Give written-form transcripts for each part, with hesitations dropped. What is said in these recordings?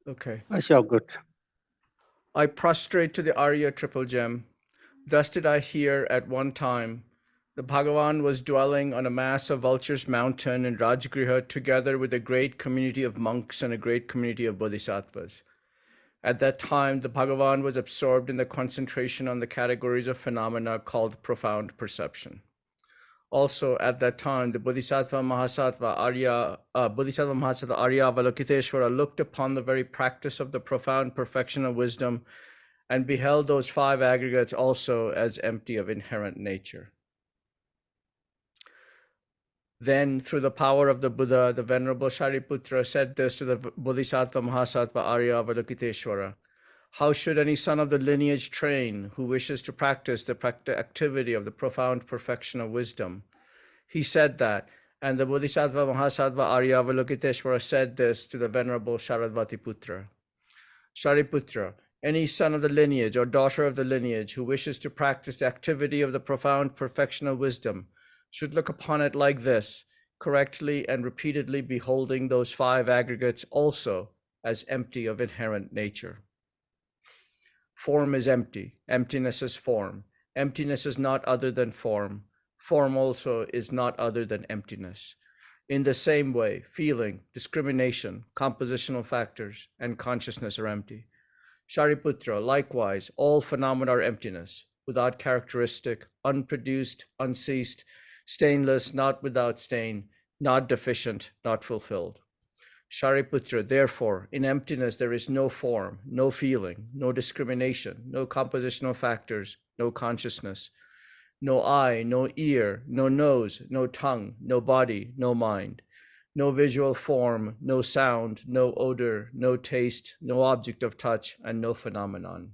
Okay. That's all good. I prostrate to the Arya triple gem. Thus did I hear at one time. The Bhagavan was dwelling on a mass of vultures mountain in Rajgriha together with a great community of monks and a great community of bodhisattvas. At that time, the Bhagavan was absorbed in the concentration on the categories of phenomena called profound perception. Also, at that time, the Bodhisattva Mahasattva Arya Avalokiteshvara looked upon the very practice of the profound perfection of wisdom and beheld those five aggregates also as empty of inherent nature. Then, through the power of the Buddha, the Venerable Shariputra said this to the Bodhisattva Mahasattva Arya Avalokiteshvara. How should any son of the lineage train who wishes to practice the activity of the profound perfection of wisdom? He said that, and the Bodhisattva Mahasattva Arya Avalokiteshvara said this to the Venerable Sharadvatiputra. Shariputra, any son of the lineage or daughter of the lineage who wishes to practice the activity of the profound perfection of wisdom should look upon it like this, correctly and repeatedly beholding those five aggregates also as empty of inherent nature. Form is empty. Emptiness is form. Emptiness is not other than form. Form also is not other than emptiness. In the same way, feeling, discrimination, compositional factors, and consciousness are empty. Shariputra, likewise, all phenomena are emptiness, without characteristic, unproduced, unceased, stainless, not without stain, not deficient, not fulfilled. Shariputra, therefore, in emptiness there is no form, no feeling, no discrimination, no compositional factors, no consciousness, no eye, no ear, no nose, no tongue, no body, no mind, no visual form, no sound, no odor, no taste, no object of touch, and no phenomenon.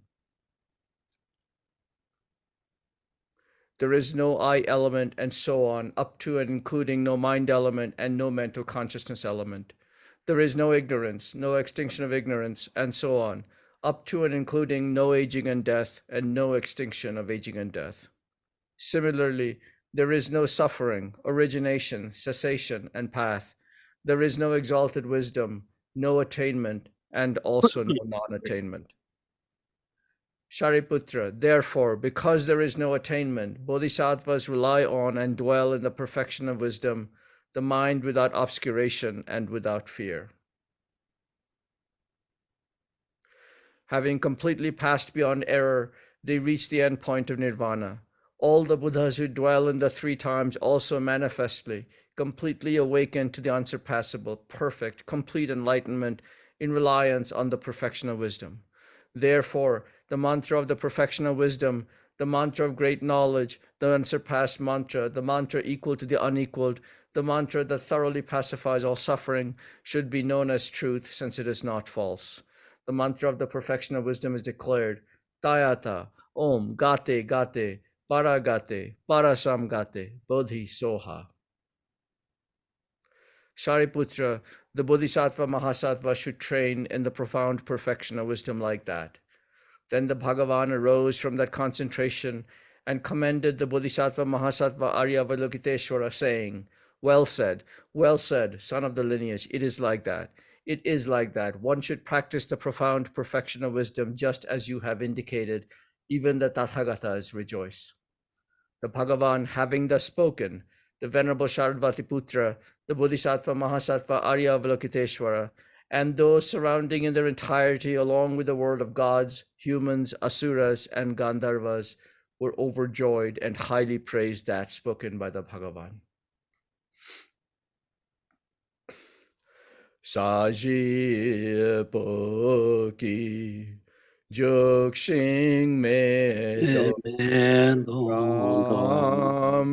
There is no I element, and so on, up to and including no mind element and no mental consciousness element. There is no ignorance, no extinction of ignorance, and so on, up to and including no aging and death and no extinction of aging and death. Similarly, there is no suffering, origination, cessation, and path. There is no exalted wisdom, no attainment, and also no non-attainment. Shariputra, therefore, because there is no attainment, bodhisattvas rely on and dwell in the perfection of wisdom, the mind without obscuration and without fear. Having completely passed beyond error, they reach the end point of nirvana. All the Buddhas who dwell in the three times also manifestly, completely awaken to the unsurpassable, perfect, complete enlightenment in reliance on the perfection of wisdom. Therefore, the mantra of the perfection of wisdom, the mantra of great knowledge, the unsurpassed mantra, the mantra equal to the unequaled, the mantra that thoroughly pacifies all suffering, should be known as truth, since it is not false. The mantra of the perfection of wisdom is declared, Tayata, Om, Gate, Gate, Paragate, Parasamgate, Bodhi Soha. Shariputra, the Bodhisattva Mahasattva should train in the profound perfection of wisdom like that. Then the Bhagavan arose from that concentration and commended the Bodhisattva Mahasattva Arya Avalokiteshvara, saying, well said, son of the lineage, it is like that. It is like that. One should practice the profound perfection of wisdom just as you have indicated. Even the Tathagatas rejoice. The Bhagavan, having thus spoken, the Venerable Sharadvatiputra, the Bodhisattva Mahasattva Arya Avalokiteshvara, and those surrounding in their entirety, along with the world of gods, humans, asuras, and Gandharvas, were overjoyed and highly praised that spoken by the Bhagavan. Saji Poki Jokshin Medo Ram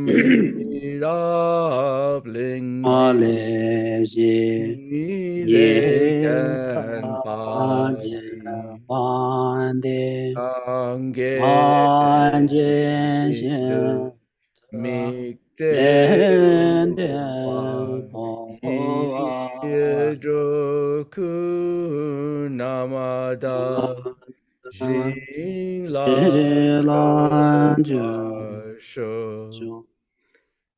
Mirab Lingji They can Padi Sange Mikte Yidroku Namada Jinglanjasho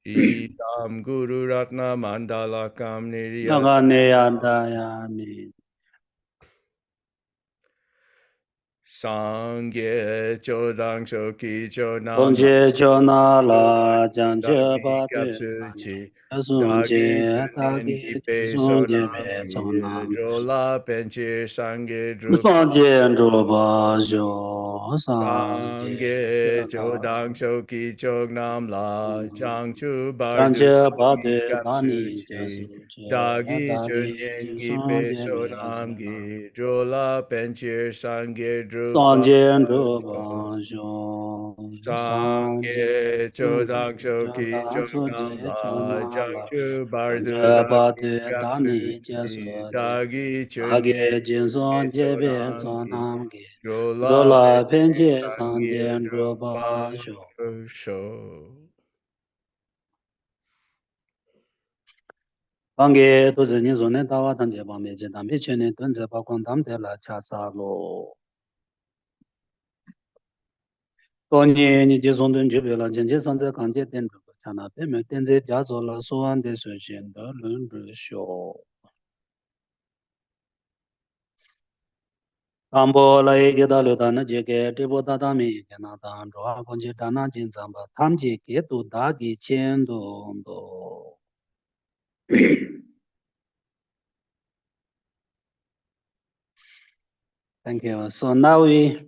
Idam Guru Ratna Mandalakam Niryat Sangye chodang shoki chodam la Donje chona la janje dagi ba de kapsu chi dagi sunje chunin dagi gipe sunje be sonam gi sonam rola penche sangye drup sanje ndro ba jo sanje sangye la chodang shoki chodam la changchu bardu janje ba dagi de kapsu dani chi jesu je dagi dani chunin gipe sunje be sonam sonam gi rola penche sangye drupa sanje ndro ba jo sanje Sangye chodang shoki Chanda chongnam Suje la Chona La jangchu bardu dagi Jabate kapsu Dani chi Jesu dagi chunye Age Jinson Jebe sonam gi Sonam Ge rola Rola penche Penje sangye Sanje drupa Droba Sho sho. Bange Tuzi Nizone Dawa Tanje Bame Jedambi Chene Tunze Bakon Damde La Chasa Lo Tony Ni Jison Dun Jube La Jenje Sanze Kanje Den Chana Peme Tenze Jazo La Soan De Sujin De Lun Ru Sho Tambo la ege da lo da na je ke te bo da da mi ke na da ro a kon je da na jin zam ba tham ji ke tu da gi chen do do. Thank you. So now we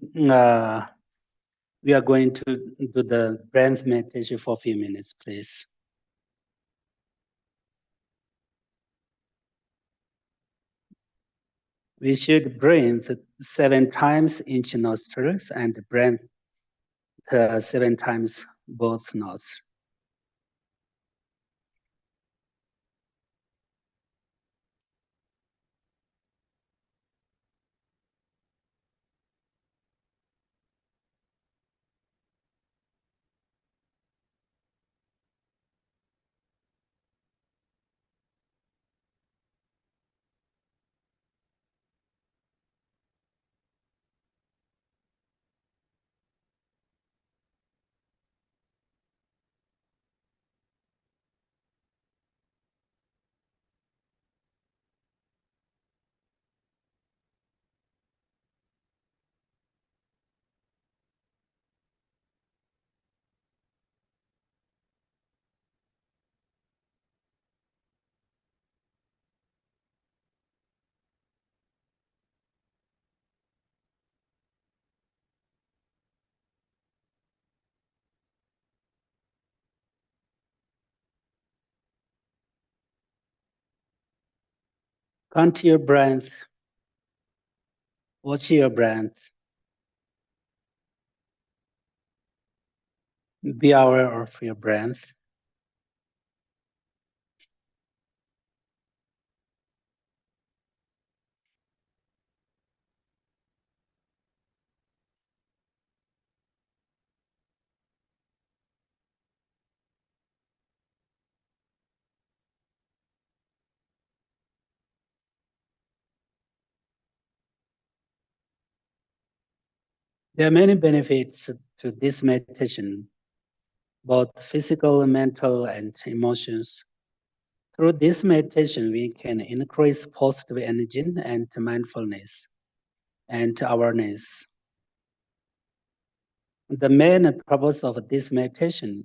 are going to do the breath meditation for a few minutes, please. We should breathe 7 times each nostrils and breathe 7 times both nostrils. Count your breath. Watch your breath. Be aware of your breath. There are many benefits to this meditation, both physical, mental, and emotions. Through this meditation, we can increase positive energy and mindfulness and awareness. The main purpose of this meditation,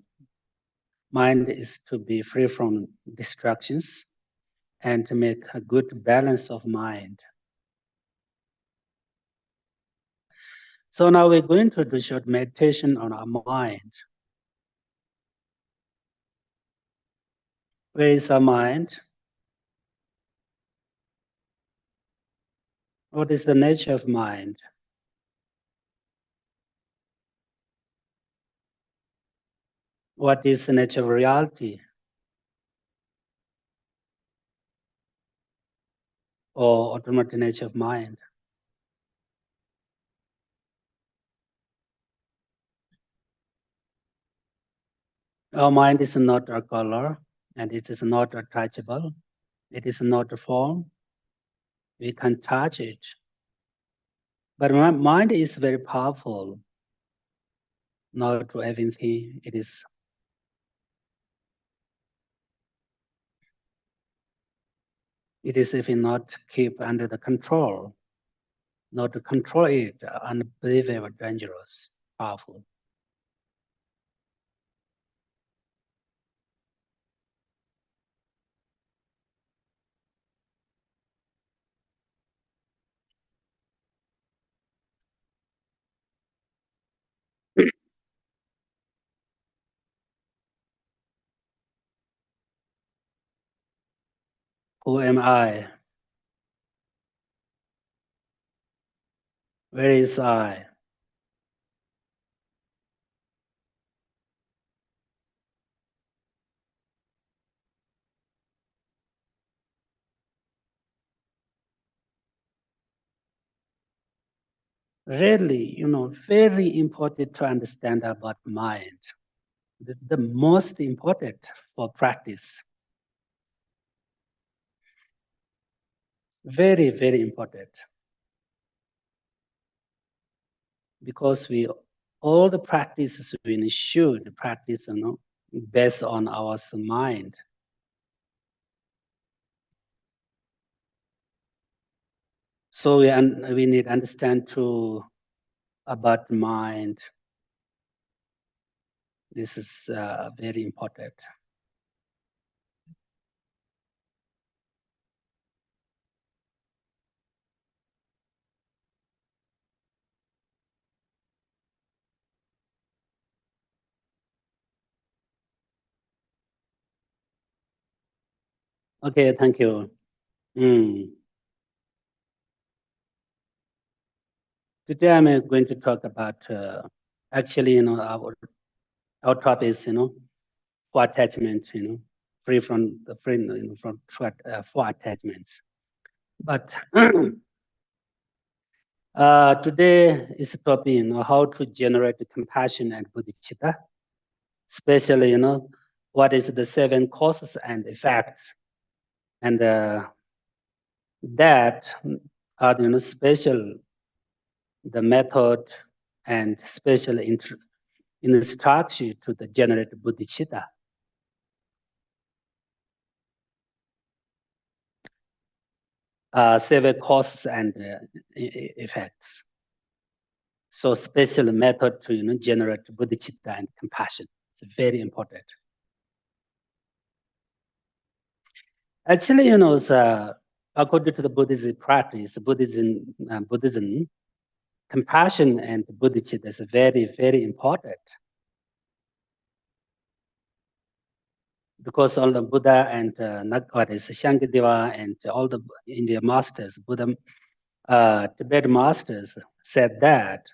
mind, is to be free from distractions and to make a good balance of mind. So now we're going to do short meditation on our mind. Where is our mind? What is the nature of mind? What is the nature of reality? Or ultimate nature of mind? Our mind is not a color, and it is not attachable. It is not a form. We can touch it. But mind is very powerful. Not to everything. It is if not keep under the control, not to control it, unbelievable, dangerous, powerful. Who am I? Where is I? Really, very important to understand about mind. The most important for practice. Very, very important. Because all the practices we should practice, based on our mind. So we need to understand too about mind. This is very important. Okay, thank you. Today I'm going to talk about actually, our topic is, for attachment, free from the free from for attachments. But today is a topic, how to generate compassion and bodhicitta, especially, what is the 7 causes and effects, and that are, special, the method and special instruction to the generate bodhicitta. 7 causes and effects. So special method to generate bodhicitta and compassion. It's very important. Actually, according to the Buddhist practice, Buddhism, compassion and bodhicitta is very, very important. Because all the Buddha and Shankadeva and all the Indian masters, Buddha, Tibetan masters said that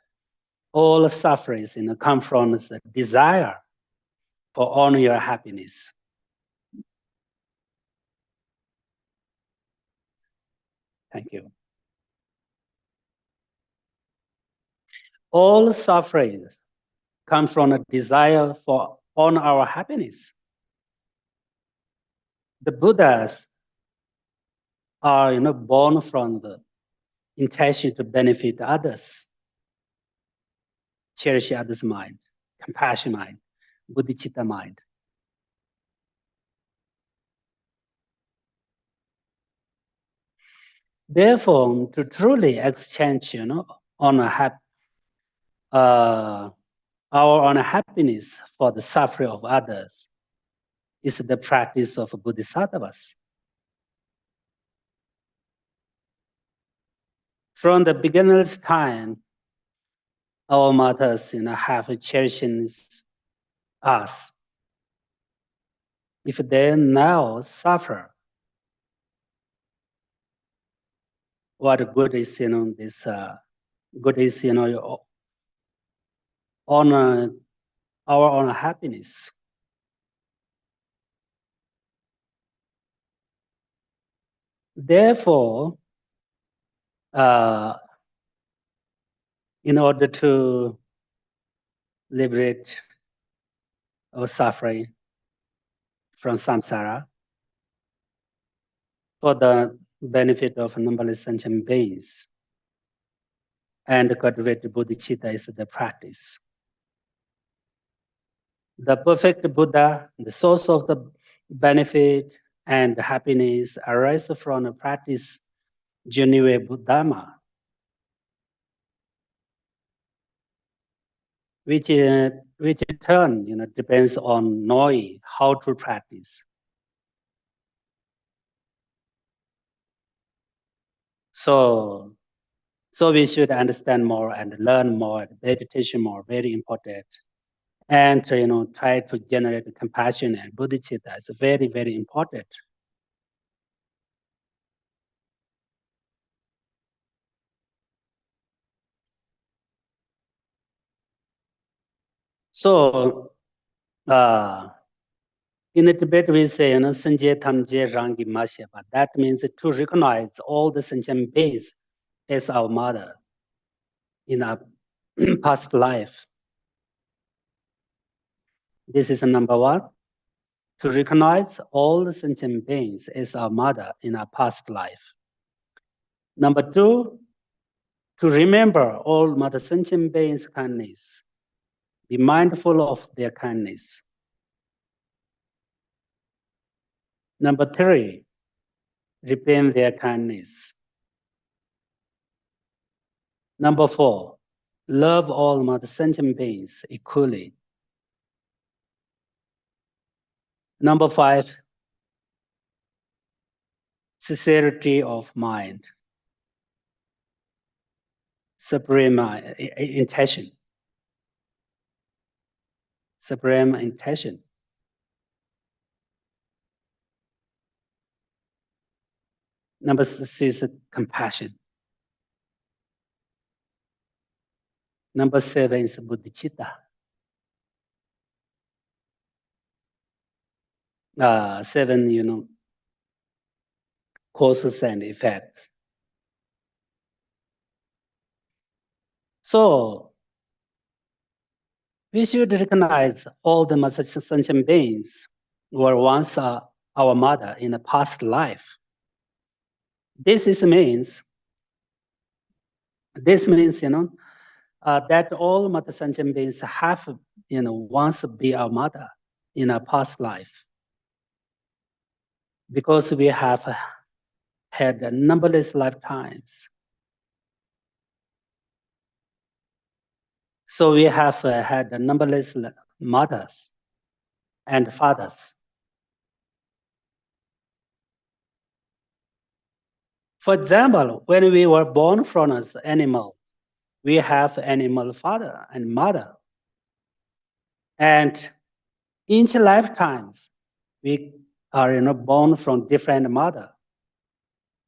all sufferings come from the desire for honor your happiness. Thank you. All sufferings come from a desire for honor our happiness. The Buddhas are born from the intention to benefit others, cherish others' mind, compassion mind, bodhicitta mind. Therefore, to truly exchange, our unhappiness for the suffering of others is the practice of bodhisattvas. From the beginner's time, our mothers, have cherished us. If they now suffer, what good is, this good is, honor our own happiness. Therefore, in order to liberate our suffering from samsara, for the benefit of numberless sentient beings, and cultivate bodhicitta is the practice. The perfect Buddha, the source of the benefit and happiness, arises from the practice genuine Dharma. which in turn, depends on knowing how to practice. So we should understand more and learn more, meditation more, very important. And try to generate compassion and bodhicitta is very, very important. So in the Tibet we say, Sanje Tamje Rangi Mashyapa. That means to recognize all the sentient beings as our mother in our past life. This is number one. To recognize all the sentient beings as our mother in our past life. Number two, to remember all mother sentient beings' kindness. Be mindful of their kindness. Number three, repent their kindness. Number four, love all mother sentient beings equally. Number five, sincerity of mind. Supreme intention. Supreme intention. Number six is compassion. Number seven is bodhicitta. Seven, causes and effects. So we should recognize all the mother sentient beings were once our mother in a past life. This means, that all mother sentient beings have, once be our mother in a past life. Because we have had numberless lifetimes. So we have had numberless mothers and fathers. For example, when we were born from as animals, we have animal father and mother. And each lifetimes, we are born from different mother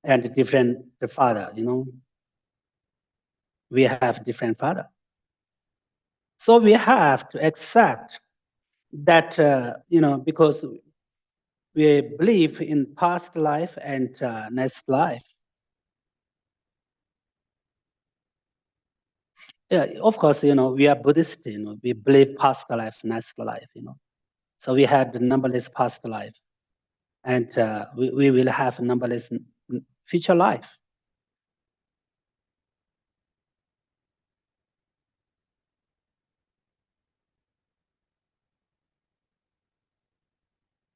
and different father, we have different father. So we have to accept that, because we believe in past life and next life. Yeah, of course, we are Buddhist, we believe past life, next life, So we had numberless past life, and we will have numberless future life.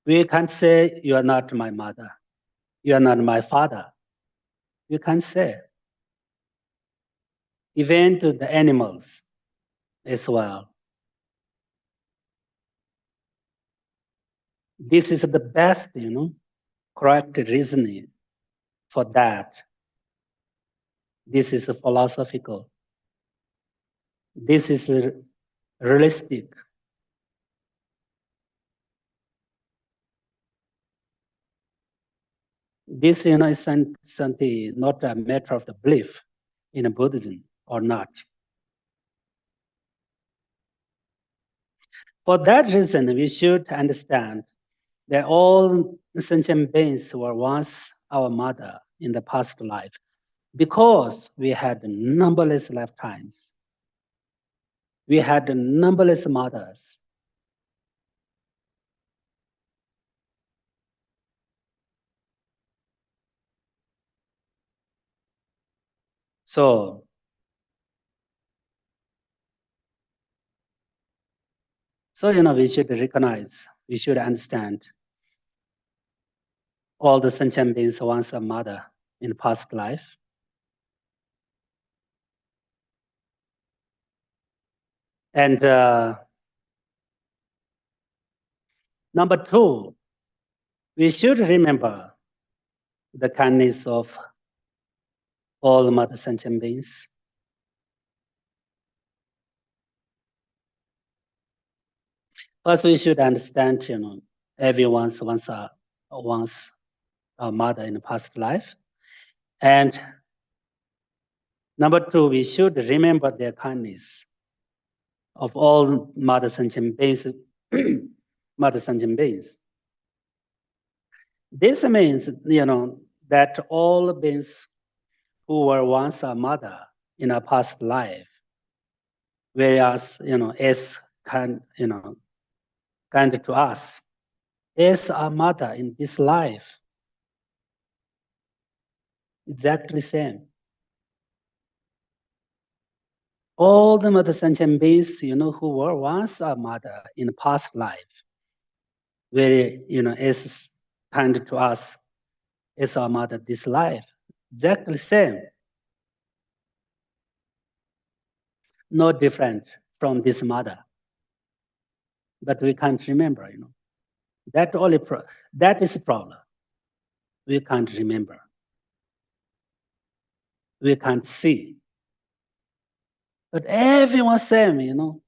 We can't say, you are not my mother, you are not my father. You can't say. Even to the animals as well. This is the best, correct reasoning for that. This is philosophical. This is realistic. This, is something not a matter of the belief in Buddhism or not. For that reason, we should understand that all sentient beings were once our mother in the past life, because we had numberless lifetimes. We had numberless mothers. So we should recognize, we should understand all the sentient beings once a mother in past life. And number two, we should remember the kindness of all mother sentient beings. First, we should understand, everyone's once a mother in the past life. And number two, we should remember their kindness of all mother sentient beings, mother sentient beings. This means, that all beings who were once a mother in a past life, whereas, as kind to us, as a mother in this life, exactly same. All the mother sentient beings, who were once a mother in a past life, very, as kind to us as our mother this life, exactly same. No different from this mother. But we can't remember, that is a problem. We can't remember. We can't see. But everyone same,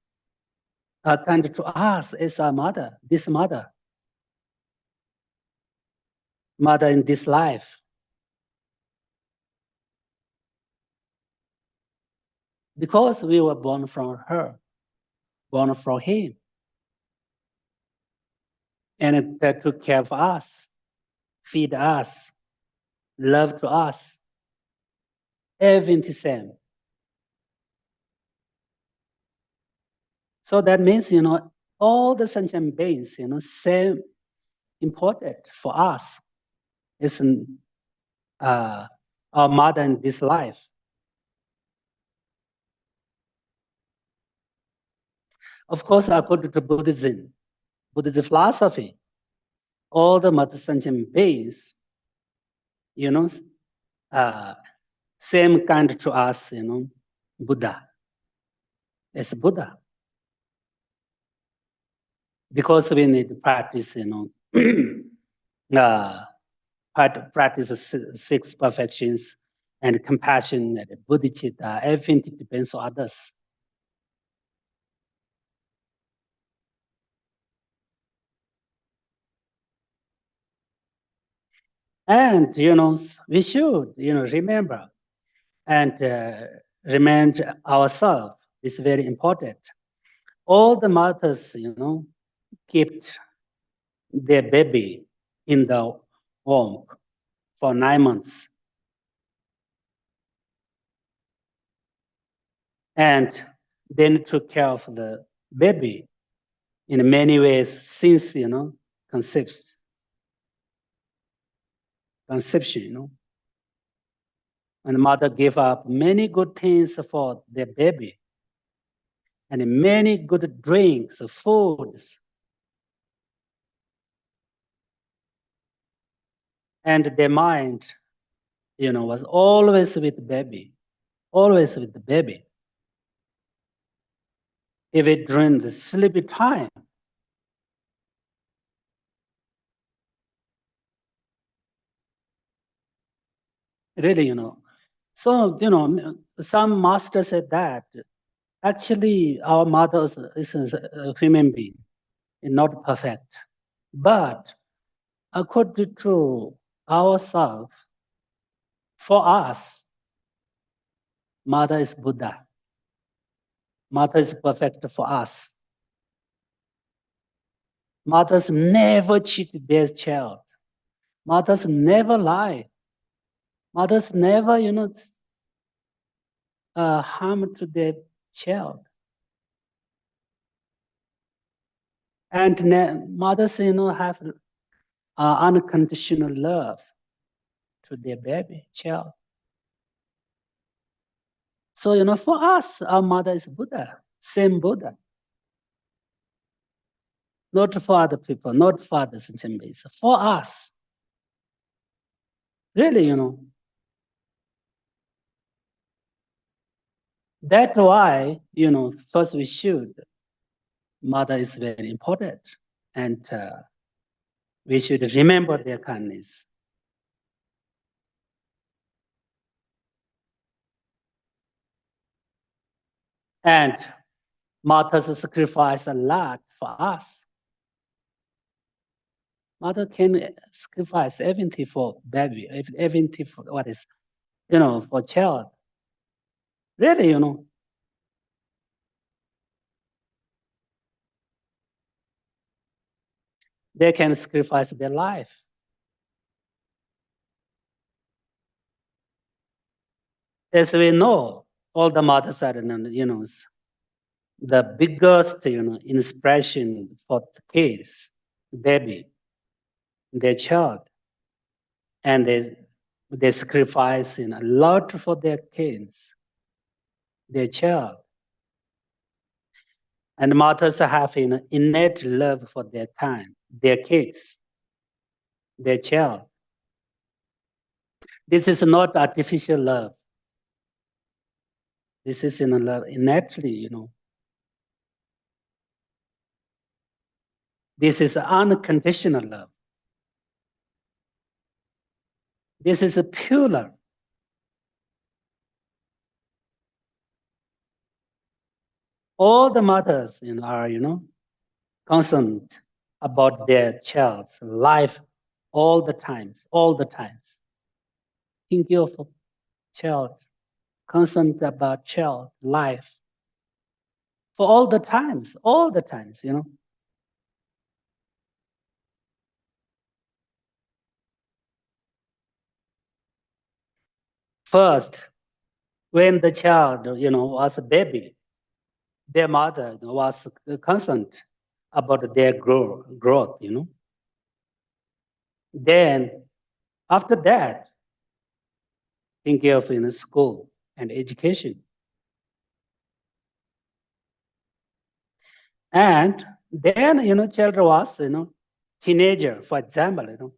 are kind to us as our mother, this mother in this life. Because we were born from her, born from him. And that took care of us, feed us, love to us. Everything the same. So that means, all the sentient beings, same important for us is our mother in this life. Of course, according to Buddhism philosophy, all the mother sentient beings, same kind to us, Buddha, as Buddha. Because we need to practice, practice six perfections and compassion and bodhicitta, everything depends on others. And, we should, remember and remind ourselves, it's very important. All the mothers, kept their baby in the womb for 9 months. And then took care of the baby in many ways since, conception, And the mother gave up many good things for their baby and many good drinks, foods. And their mind, was always with the baby, always with the baby. Even during the sleepy time, really, So, some master said that actually our mother is a human being, and not perfect. But according to ourselves, for us, mother is Buddha. Mother is perfect for us. Mothers never cheat their child. Mothers never lie. Mothers never, harm to their child. And mothers, have unconditional love to their baby child. So, for us, our mother is Buddha, same Buddha. Not for other people, not for other sentient beings, for us. Really, That's why, first we should, mother is very important. And we should remember their kindness. And mothers sacrifice a lot for us. Mother can sacrifice everything for baby, everything for what is, for child. Really, they can sacrifice their life. As we know, all the mothers are, the biggest, inspiration for the kids, baby, their child, and they sacrifice a lot for their kids, their child. And mothers have innate love for their kind, their kids, their child. This is not artificial love. This is love innately, This is unconditional love. This is a pure love. All the mothers, are, concerned about their child's life all the times. Thinking of child, concerned about child life for all the times, First, when the child, was a baby, their mother was concerned about their growth, Then, after that, thinking of school and education. And then, child was, teenager, for example,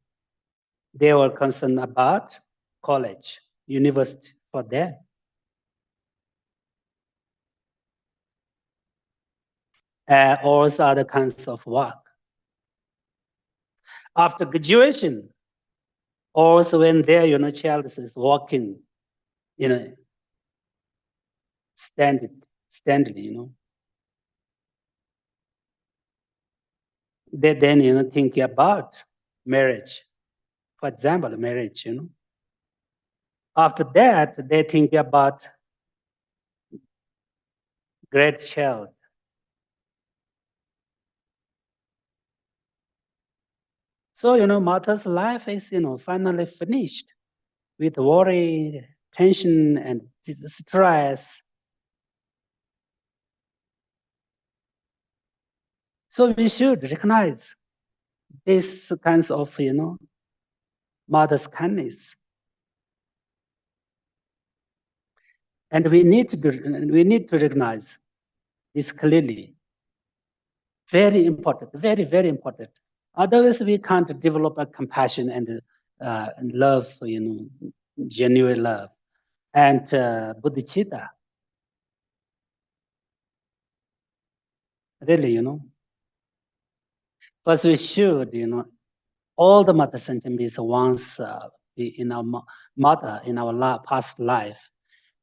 they were concerned about college, university for them. Also other kinds of work. After graduation, also when their, child is walking, standing, they then, think about marriage. For example, marriage, After that, they think about great child. So, mother's life is, finally finished with worry, tension, and stress. So we should recognize this kinds of, mother's kindness. And we need to recognize this clearly. Very important, very, very important. Otherwise, we can't develop a compassion and love, genuine love. And bodhicitta, really, first we should, all the mother sentiments once be in our mother in our past life,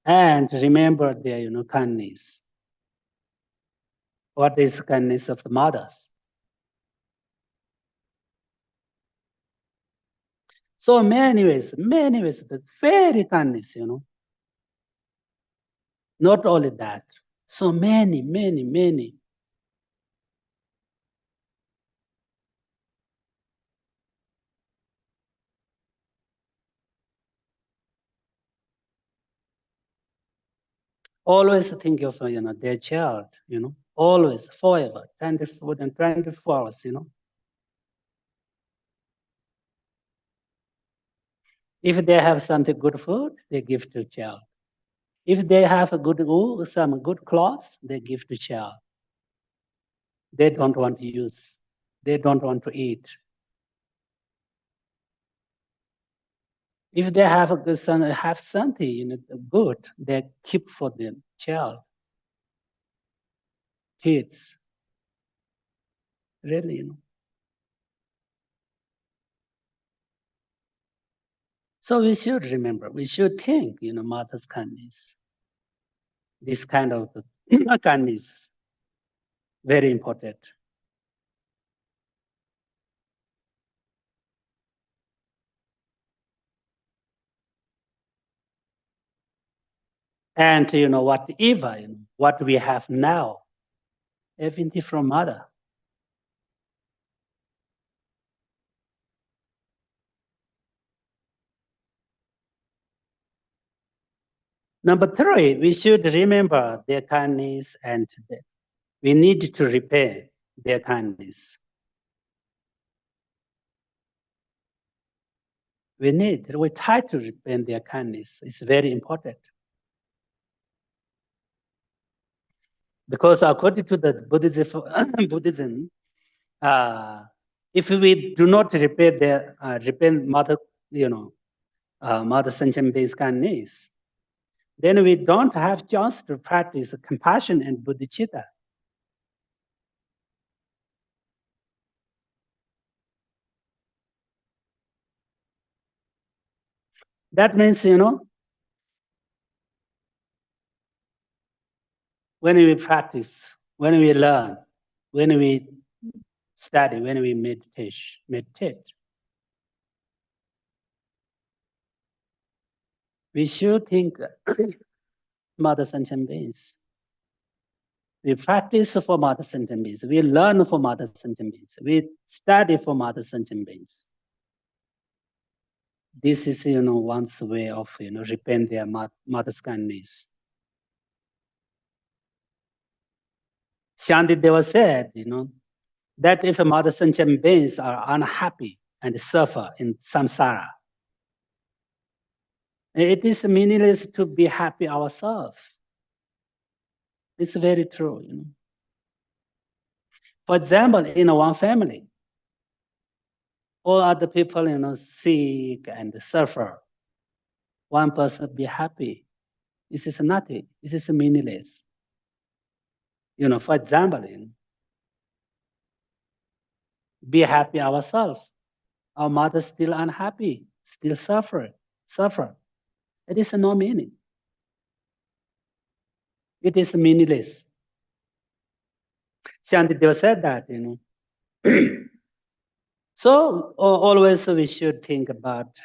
and remember their, kindness. What is kindness of the mothers? So many ways, the very kindness, Not only that, so many. Always think of, their child, always, forever, 24 and 24 hours, If they have something good food, they give to child. If they have some good clothes, they give to child. They don't want to use. They don't want to eat. If they have something, good, they keep for them child, kids. Really, you know. So we should remember, we should think, you know, mother's kindness. This kind of kindness, very important. And you know, whatever, you know, what we have now, everything from mother. Number three, we should remember their kindness and we need to repay their kindness. We try to repay their kindness. It's very important. Because according to the Buddhism, if we do not repay their mother, you know, mother sentient based kindness, then we don't have chance to practice compassion and bodhicitta. That means, you know, when we practice, when we learn, when we study, when we meditate, we should think mother sentient beings. We practice for mother sentient beings. We learn for mother sentient beings. We study for mother sentient beings. This is, you know, one's way of, you know, repaying their mother's kindness. Shantideva said, you know, that if mother sentient beings are unhappy and suffer in samsara, it is meaningless to be happy ourselves. It's very true, you know. For example, in one family, all other people, you know, sick and suffer. One person be happy. This is nothing. This is meaningless. You know, for example, you know, be happy ourselves. Our mother still unhappy, still suffer. It is no meaning. It is meaningless. Shantideva said that, you know. So always we should think about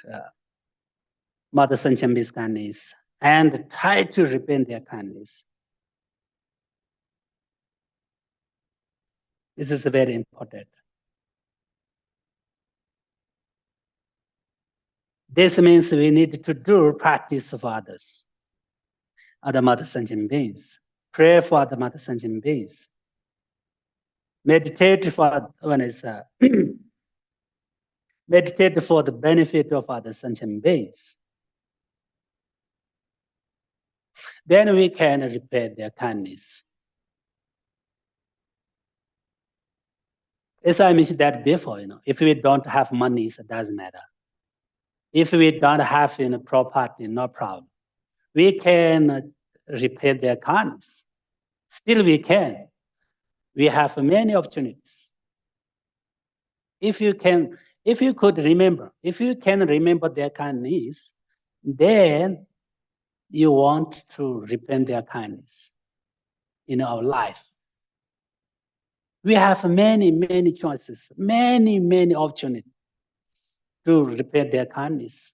mother sentient beings' kindness and try to repay their kindness. This is very important. This means we need to do practice for others, other mother sentient beings. Pray for other mother sentient beings. Meditate for meditate for the benefit of other sentient beings. Then we can repay their kindness. As I mentioned that before, you know, if we don't have money, it doesn't matter. If we don't have, you know, property, no problem. We can repay their kindness. Still we can. We have many opportunities. If you can remember their kindness, then you want to repay their kindness in our life. We have many choices, many opportunities to repay their kindness.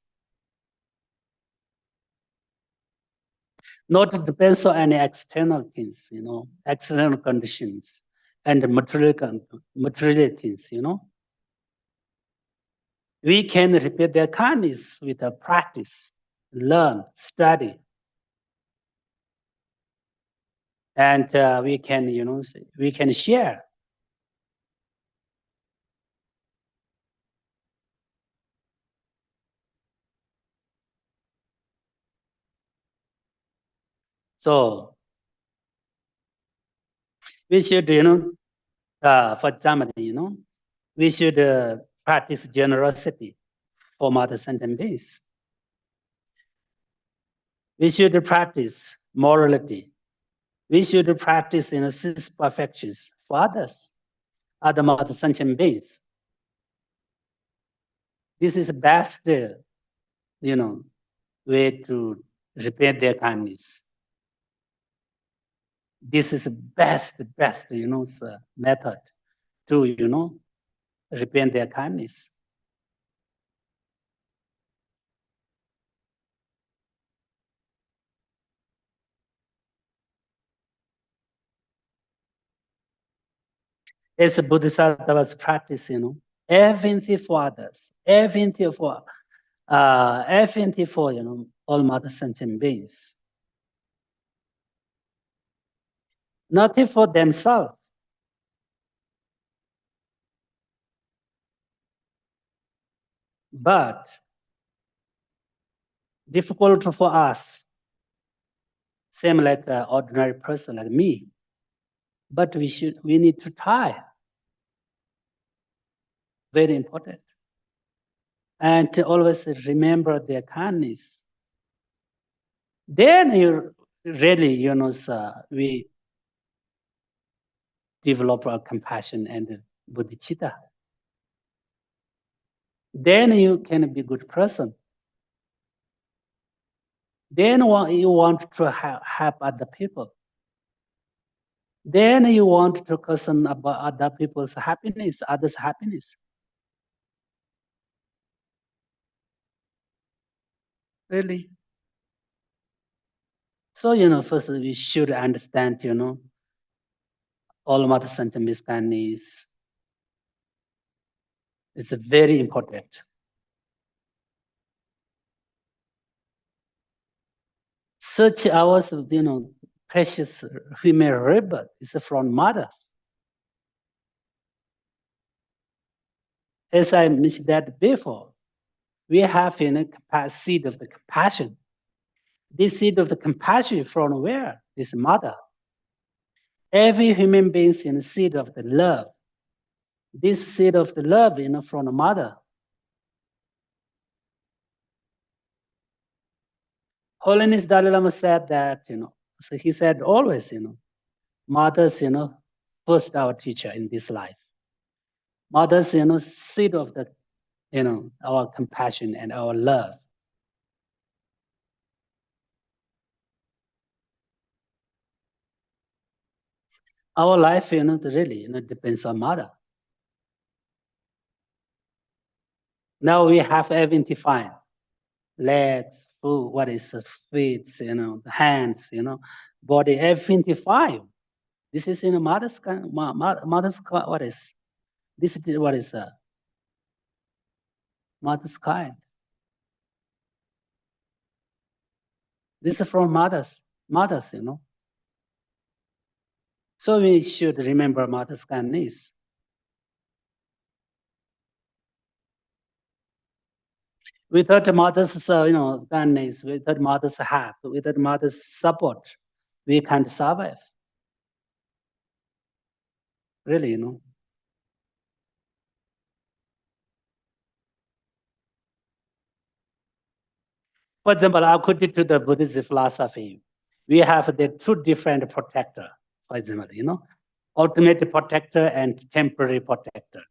Not depends on any external things, you know, external conditions and material things, you know. We can repay their kindness with a practice, learn, study. And we can, you know, we can share. So we should, you know, for example, you know, we should practice generosity for mother sentient beings. We should practice morality We should practice in 6 perfections for others, other mother sentient beings. This is best, way to repay their kindness. This is best, method to, repay their kindness. As a Bodhisattva's practice, everything for others, everything for, all mother sentient beings. Nothing for themselves. But difficult for us, same like an ordinary person like me. But we need to try. Very important. And to always remember their kindness. Then you really, we develop our compassion and bodhicitta. Then you can be a good person. Then you want to help other people. Then you want to concern about other people's happiness, others' happiness. Really. So, first we should understand, all mother sentient kindness. It's very important. Such hours of, precious human rebirth is from mothers. As I mentioned that before, we have seed of the compassion. This seed of the compassion from where? This mother. Every human being is in the seed of the love. This seed of the love, from the mother. Holiness Dalai Lama said that, so he said always, mothers, first our teacher in this life. Mothers, seed of the, our compassion and our love. Our life, really, depends on mother. Now we have everything fine. Legs, food, what is feet, the hands, body, everything fine. This is mother's what is? This is what is mother's kind. This is from mothers, So we should remember mother's kindness. Without mother's, kindness, without mother's help, without mother's support, we can't survive. Really, For example, according to the Buddhist philosophy, we have the 2 different protector. For example, ultimate protector and temporary protector.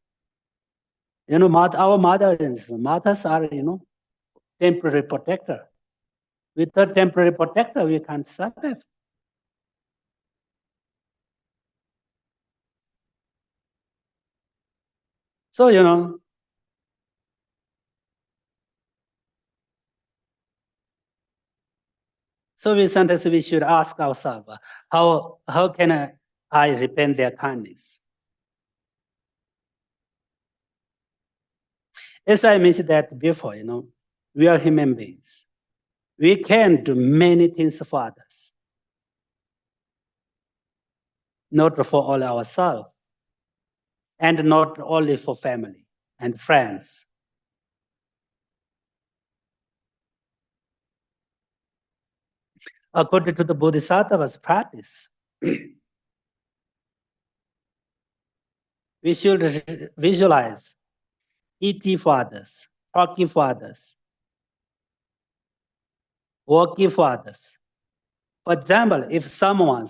Our mothers are, temporary protector. Without temporary protector, we can't survive. So, so sometimes we should ask ourselves, how can I repay their kindness? As I mentioned that before, we are human beings. We can do many things for others, not for all ourselves, and not only for family and friends. According to the Bodhisattva's practice, we should visualize eating for others, talking for others, working for others. For example, if someone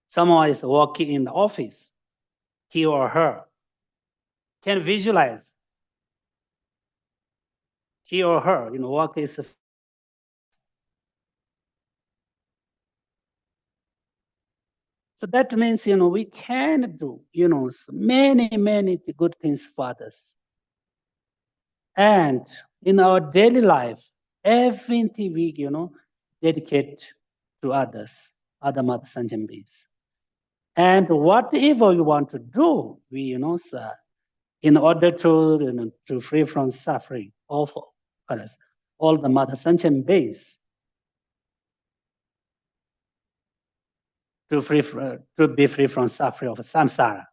Someone is working in the office, he or her can visualize he or her, work is. So that means, we can do, many, many good things for others. And in our daily life, everything we, dedicate to others, other mother sentient beings. And whatever we want to do, we, in order to, to free from suffering of others, all the mother sentient beings, to be free from suffering of samsara.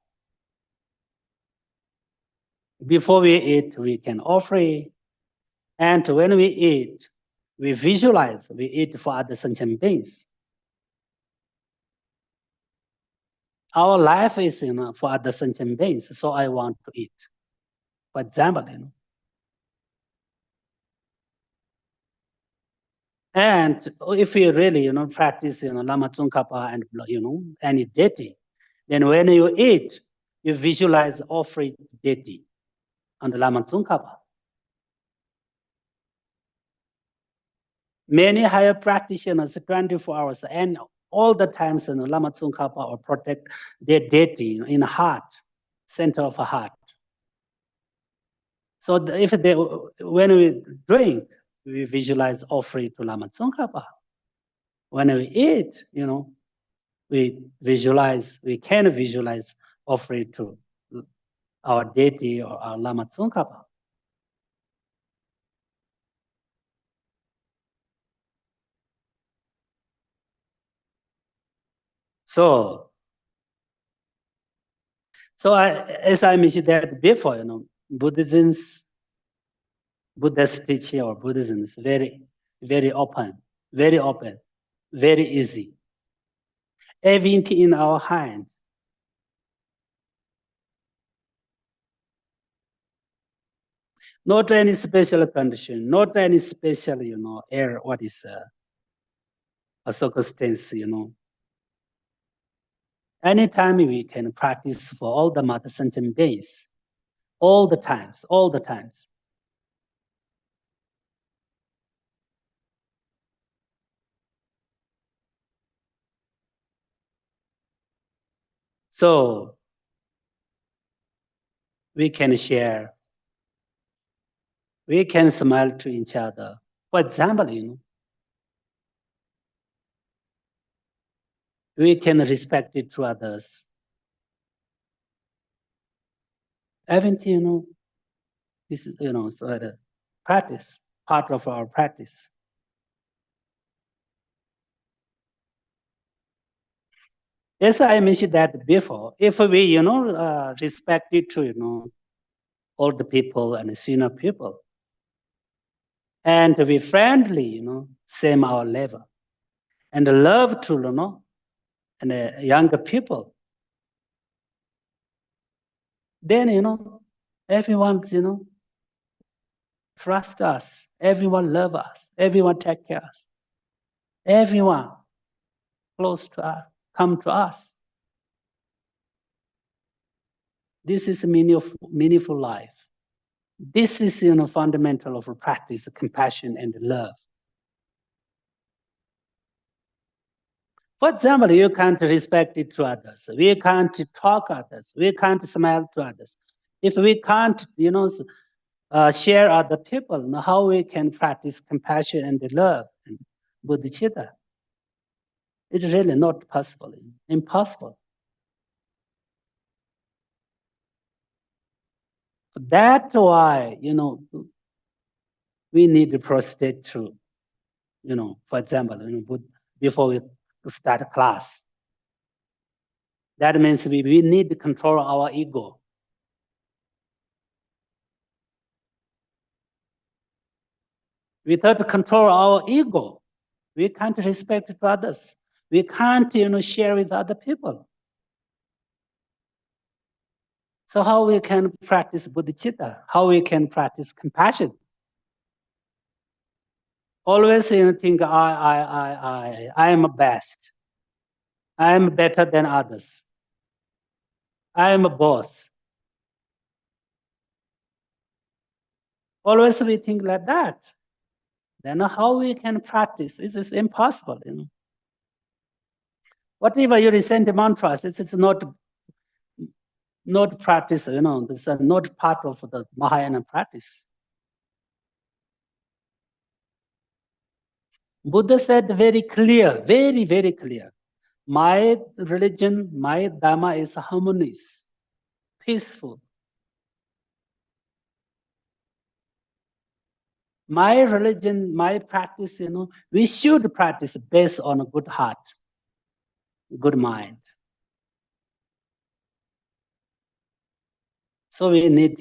Before we eat, we can offer it. And when we eat, we visualize, we eat for other sentient beings. Our life is for other sentient beings, so I want to eat. For example, And if you really, practice, Lama Tsongkhapa and, any deity, then when you eat, you visualize offering deity and Lama Tsongkhapa. Many higher practitioners, 24 hours and all the times, Lama Tsongkhapa or protect their deity in the heart, center of the heart. So when we drink, we visualize offering to Lama Tsongkhapa. When we eat, we can visualize offering to our deity or our Lama Tsongkhapa. So as I mentioned that before, Buddhist teaching or Buddhism is very, very open, very easy. Everything in our hand. Not any special condition, not any special, air, what is a circumstance, Anytime we can practice for all the mother sentient beings, all the times. So we can share, we can smile to each other. For example, we can respect it to others. Everything, this is, so the practice, part of our practice. As I mentioned that before, if we, respect it to, older people and senior people, and we friendly, same our level, and love to, and younger people, then, everyone, trust us, everyone love us, everyone take care of us, everyone close to us, come to us. This is a meaningful life. This is, fundamental of practice, compassion and love. For example, you can't respect it to others. We can't talk others. We can't smile to others. If we can't, share other people, how we can practice compassion and love and bodhicitta? It's really not possible, impossible. That's why, we need to prostrate to, for example, before we start a class. That means we need to control our ego. Without control our ego, we can't respect to others. We can't, share with other people. So how we can practice bodhicitta? How we can practice compassion? Always think I am best. I am better than others. I am a boss. Always we think like that. Then how we can practice? It is impossible. Whatever you recite the mantras, it's not practice. It's not part of the Mahayana practice. Buddha said very clear, very, very clear. My religion, my Dharma is harmonious, peaceful. My religion, my practice, we should practice based on a good heart, good mind. So we need,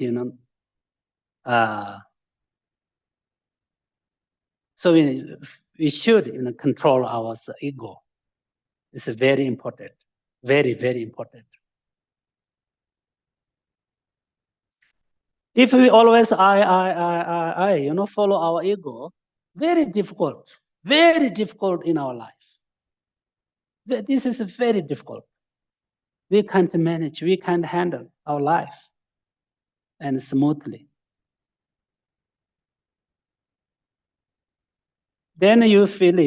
so we should control our ego. It's very important, very, very important. If we always follow our ego, very difficult in our life. This is very difficult. We can't manage, we can't handle our life and smoothly. Then you feel,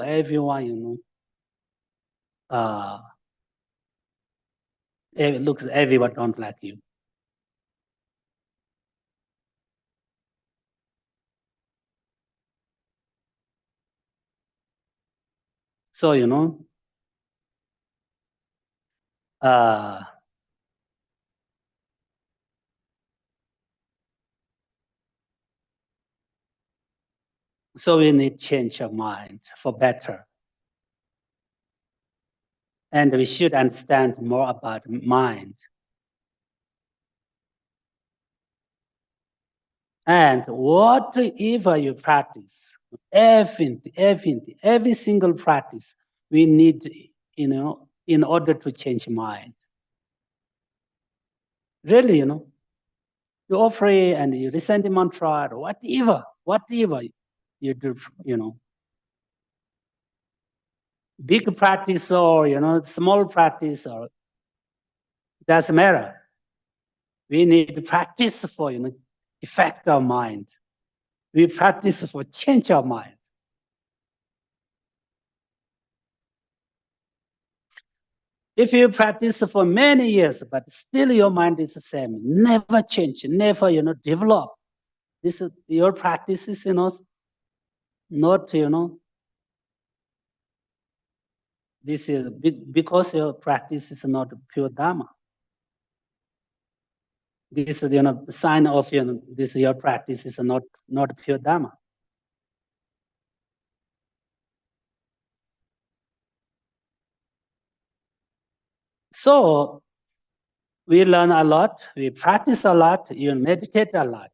everyone, looks, everyone don't like you. So, so we need change of mind for better. And we should understand more about mind. And whatever you practice, every single practice, we need, in order to change mind. Really, you offer and you recite the mantra, or whatever you do, big practice or, small practice, or doesn't matter. We need practice for, effect our mind. We practice for change our mind. If you practice for many years, but still your mind is the same, never change, never, develop. This is your practice is, not, this is because your practice is not pure Dharma. This is, sign of, this your practice is not pure Dharma. So we learn a lot, we practice a lot, you meditate a lot.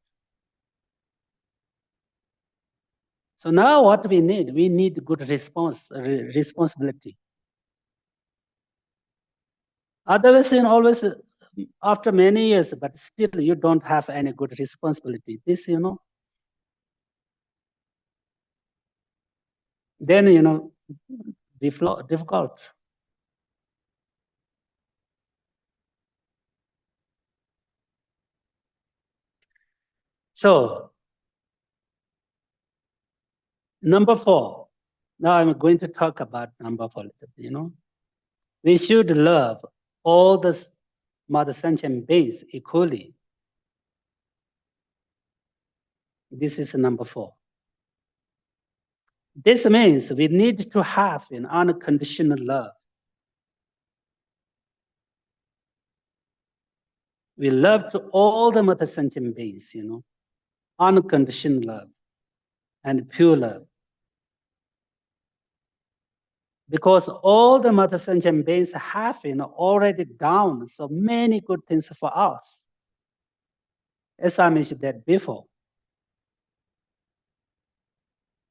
So now what we need good responsibility. Otherwise, always after many years, but still you don't have any good responsibility. This, then, difficult. So, number 4. Now I'm going to talk about number 4. We should love all the mother sentient beings equally. This is number 4. This means we need to have an unconditional love. We love to all the mother sentient beings, unconditional love and pure love. Because all the mother sentient beings have already done so many good things for us. As I mentioned that before.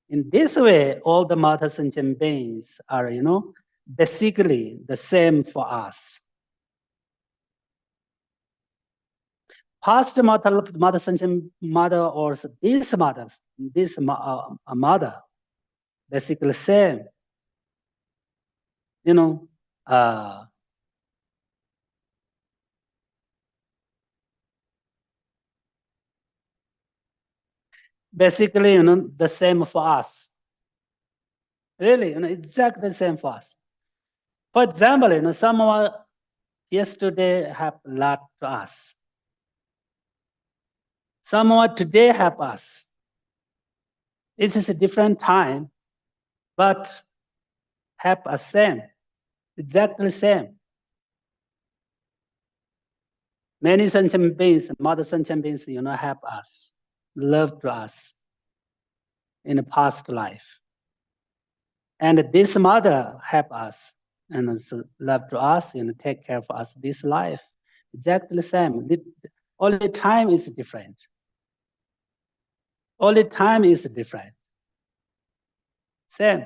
In this way, all the mother sentient beings are, basically the same for us. Past mother sentient mother or this mother, basically same. basically, the same for us. Really, exactly the same for us. For example, someone yesterday have lied to us. Someone today help us. This is a different time, but help us same, exactly same. Many sentient beings, mother sentient beings, help us, love to us in the past life. And this mother help us and love to us and take care of us this life. Exactly the same. Only time is different. Only time is different. Same.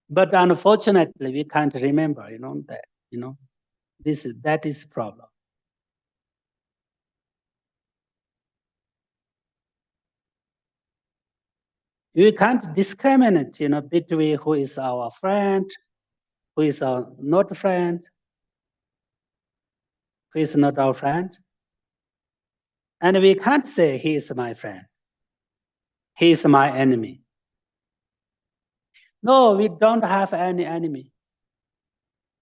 But unfortunately, we can't remember, that, that is problem. We can't discriminate, between who is our friend, who is our not friend, who is not our friend. And we can't say he is my friend. He is my enemy. No, we don't have any enemy.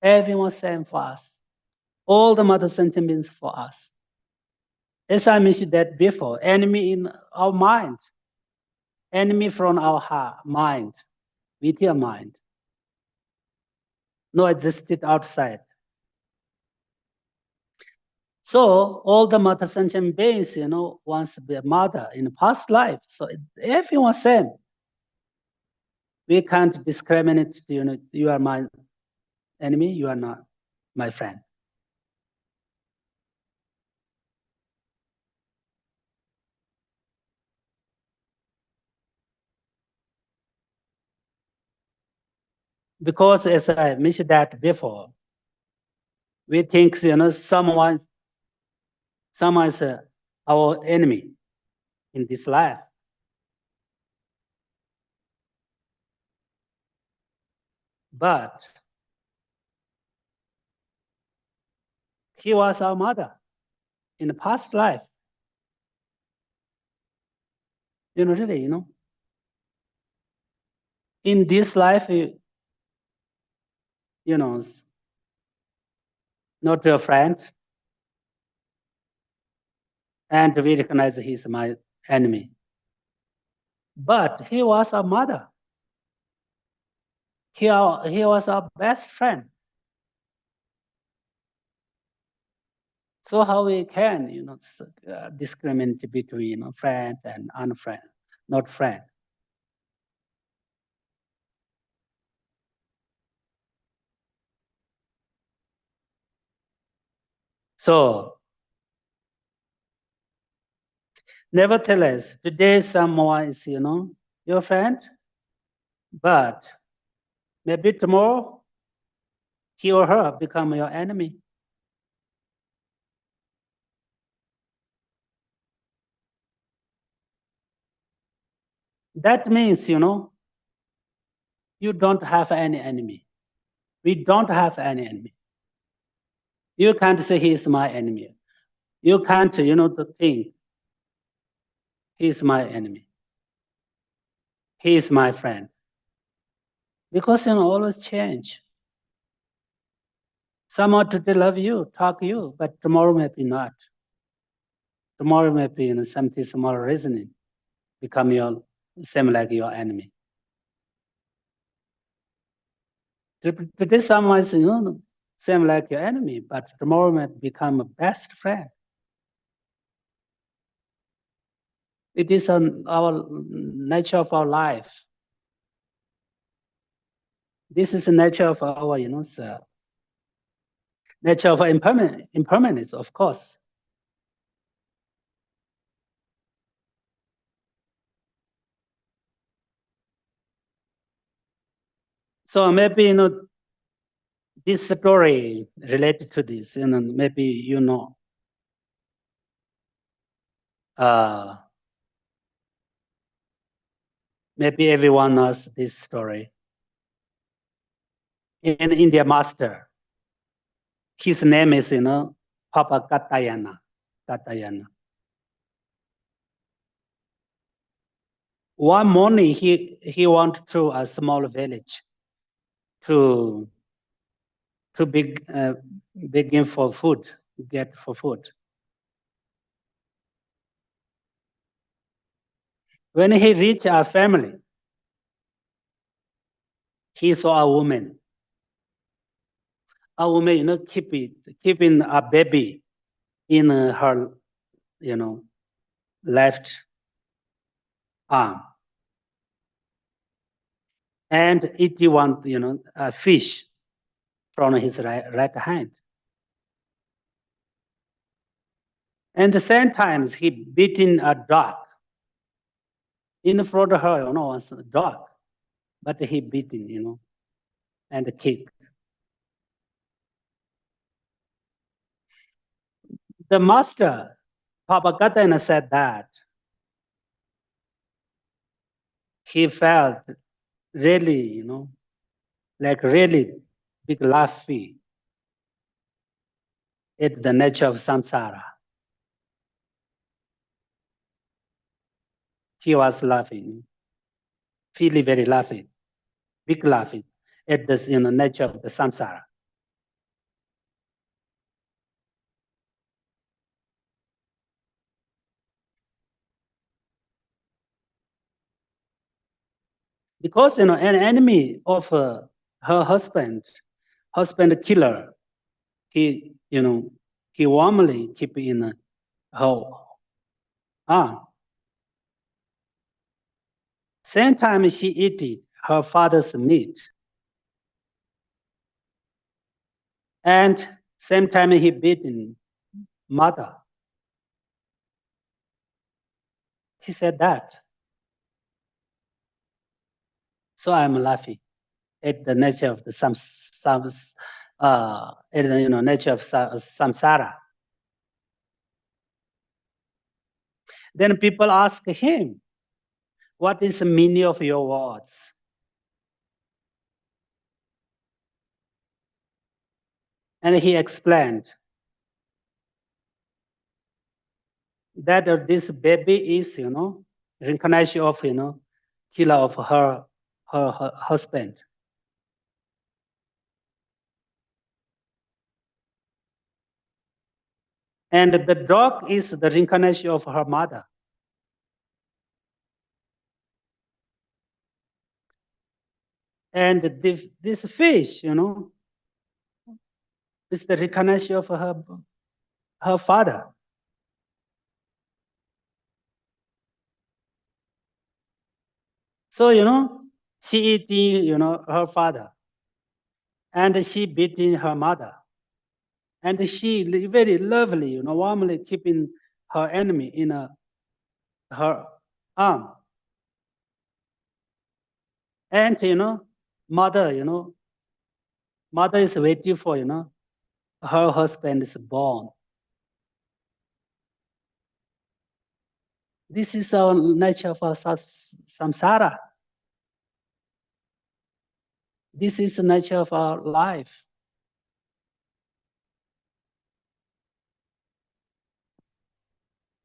Everyone same for us. All the mother sentient beings for us. As I mentioned that before, enemy in our mind, enemy from our heart, mind, with your mind. No existed outside. So all the mother sentient beings, once be a mother in the past life. So everyone same. We can't discriminate, you are my enemy, you are not my friend. Because as I mentioned that before, we think, someone is our enemy in this life. But he was our mother in the past life. Really, in this life, not your friend, and we recognize he's my enemy. But he was our mother. He was our best friend. So how we can, discriminate between, friend and unfriend, not friend. So, nevertheless, today someone is, your friend, but maybe tomorrow he or her become your enemy. That means, you don't have any enemy. We don't have any enemy. You can't say he is my enemy. You can't, think he is my enemy. He is my friend. Because, always change. Someone today love you, talk you, but tomorrow maybe not. Tomorrow maybe, something small reasoning become same like your enemy. Today someone is, same like your enemy, but tomorrow may become a best friend. It is our nature of our life. This is the nature of our, nature of impermanence, of course. So maybe, this story related to this, maybe, Maybe everyone knows this story. In India master, his name is, Papa Katayana. One morning, he went to a small village to begin for food, get for food. When he reached a family, he saw a woman, keeping a baby in her, left arm, and eating one, a fish from his right hand. And the same times he beating a dog in front of her, was a dog, but he beating, and kick. The master, Papa Katana, said that he felt really, like really big laughing at the nature of samsara. He was laughing, feeling very laughing, big laughing at the nature of the samsara. Because an enemy of her husband killer, he warmly keep in her arm. Same time she eated her father's meat. And same time he beaten mother. He said that. So I'm laughing at the nature of the nature of samsara. Then people ask him, what is the meaning of your words? And he explained that this baby is, reincarnation of, killer of her husband. And the dog is the reincarnation of her mother. And this fish, is the reincarnation of her father. So, she eating, her father. And she beating her mother. And she very lovely, warmly keeping her enemy in her arm. And, mother, mother is waiting for, her husband is born. This is our nature of our samsara. This is the nature of our life.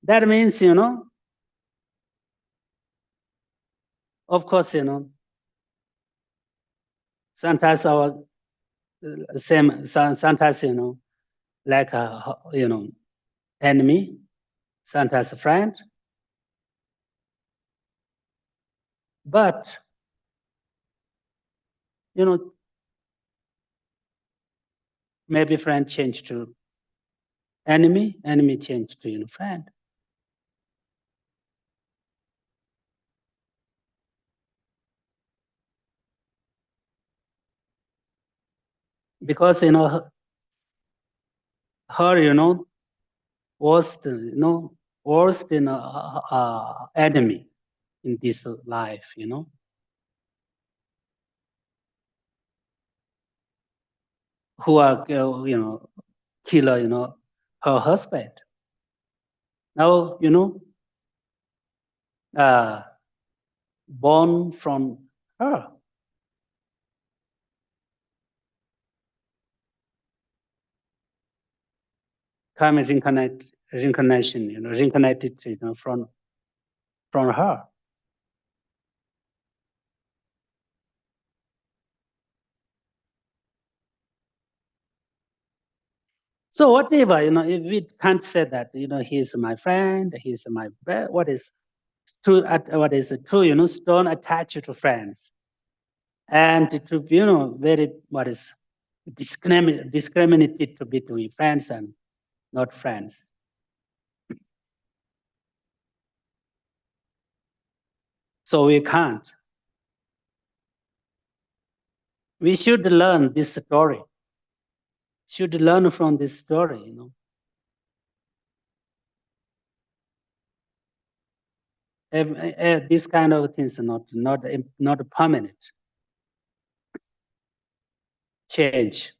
That means, of course, sometimes our sometimes, like a, enemy, sometimes a friend. But, maybe friend change to enemy change to, friend. Because, her, worst, worst, enemy in this life, who are, killer, her husband. Now, born from her. Karma reincarnation, reincarnated, from her. So whatever, if we can't say that, he's my friend, he's my, what is true, don't attach to friends. And to, very, what is discriminated between friends and not friends. So we can't. We should learn this story. Should learn from this story, This kind of things are not permanent change.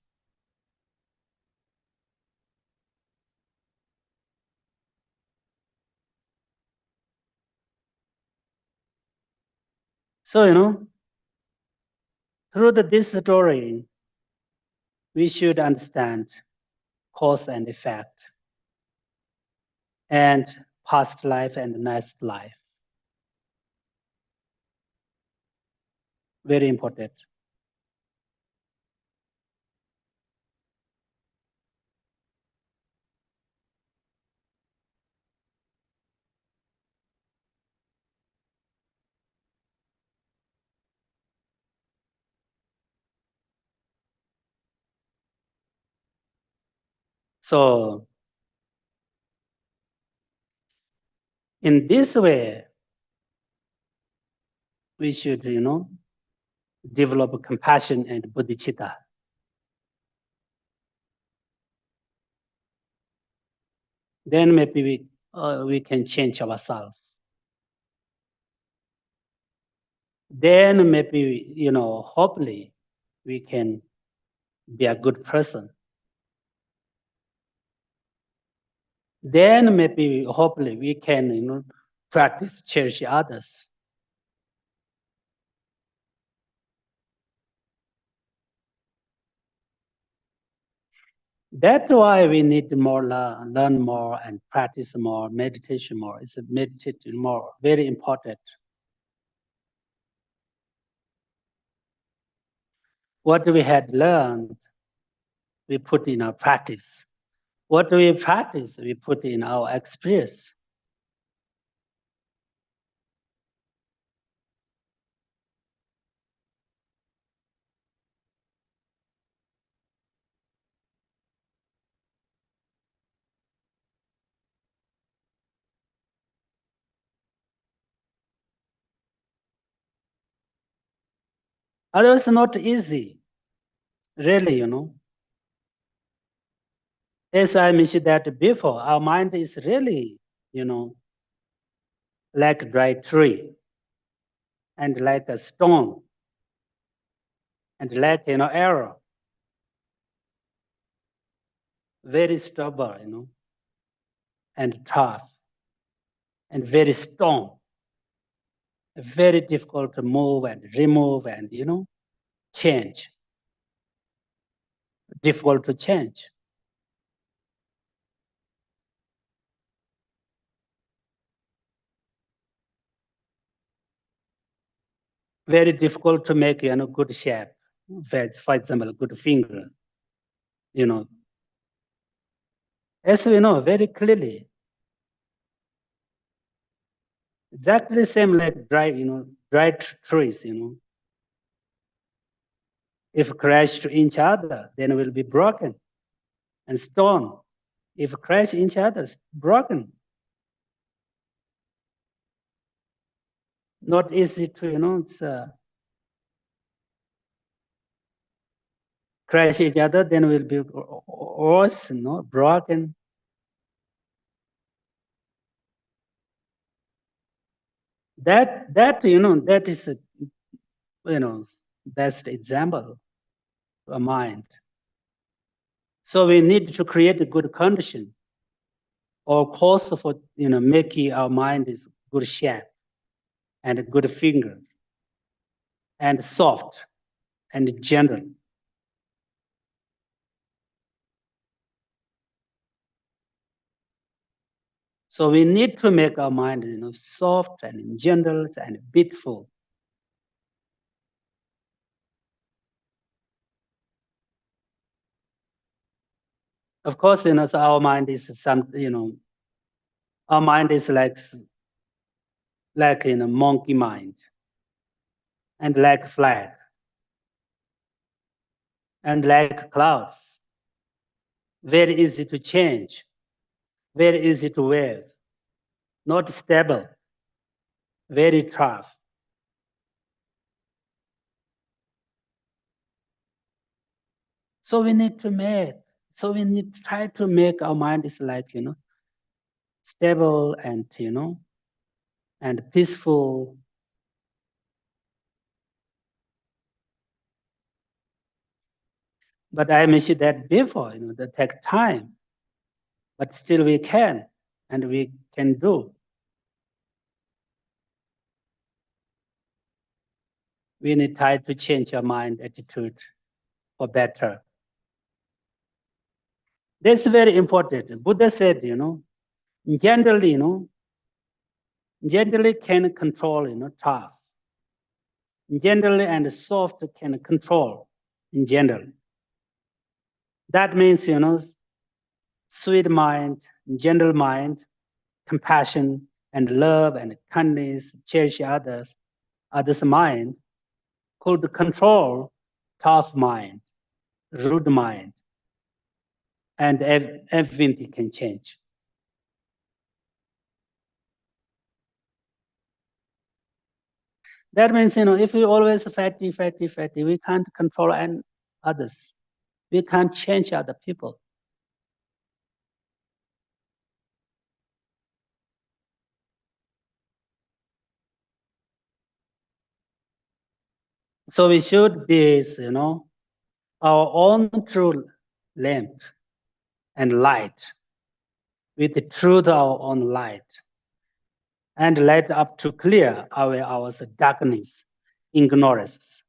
So, through this story, we should understand cause and effect, and past life and next life. Very important. So, in this way, we should, develop compassion and bodhicitta. Then maybe we can change ourselves. Then maybe, hopefully, we can be a good person. Then maybe, hopefully, we can, practice cherish others. That's why we need more learn more and practice more, meditation more. It's meditation more, very important. What we had learned, we put in our practice. What we practice, we put in our experience. Otherwise, it's not easy, really, As I mentioned that before, our mind is really, like a dry tree and like a stone and like, arrow. Very stubborn, and tough and very strong. Very difficult to move and remove and, change. Difficult to change. Very difficult to make, good shape. For example, good finger, As we know very clearly, exactly the same like dry trees, If crash to each other, then will be broken. And stone, if crash each other, broken. Not easy to, it's crash each other, then will be worse, broken. That that is best example of mind. So we need to create a good condition or cause for making our mind is good shape and good finger, and soft and gentle. So we need to make our mind, soft and gentle and beautiful. Of course, so our mind is our mind is like monkey mind, and like flag, and like clouds. Very easy to change, very easy to wave, not stable, very tough. So we need to try to make our mind is like, stable and, and peaceful. But I mentioned that before, that take time, but still we can, and we can do. We need time to change our mind attitude for better. This is very important. Buddha said, generally, generally can control, tough. Generally and soft can control in general. That means, sweet mind, gentle mind, compassion and love and kindness, cherish others mind could control tough mind, rude mind, and everything can change. That means, if we always fatty, we can't control others. We can't change other people. So we should be, our own true lamp and light, with the truth our own light, and light up to clear away our darkness, ignorance.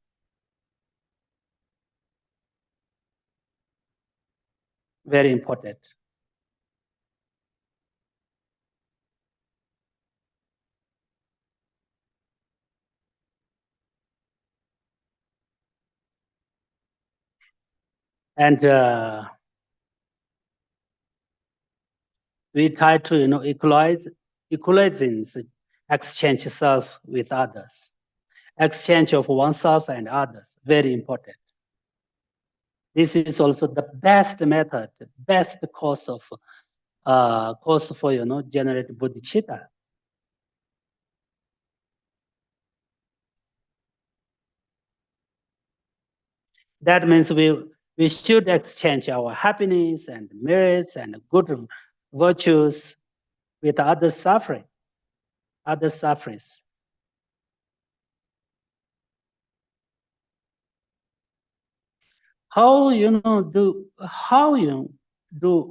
Very important. And we try to, equalize exchange self with others. Exchange of oneself and others, very important. This is also the best method, best cause for, generate bodhicitta. That means we should exchange our happiness and merits and good virtues with other suffering, other sufferers. How do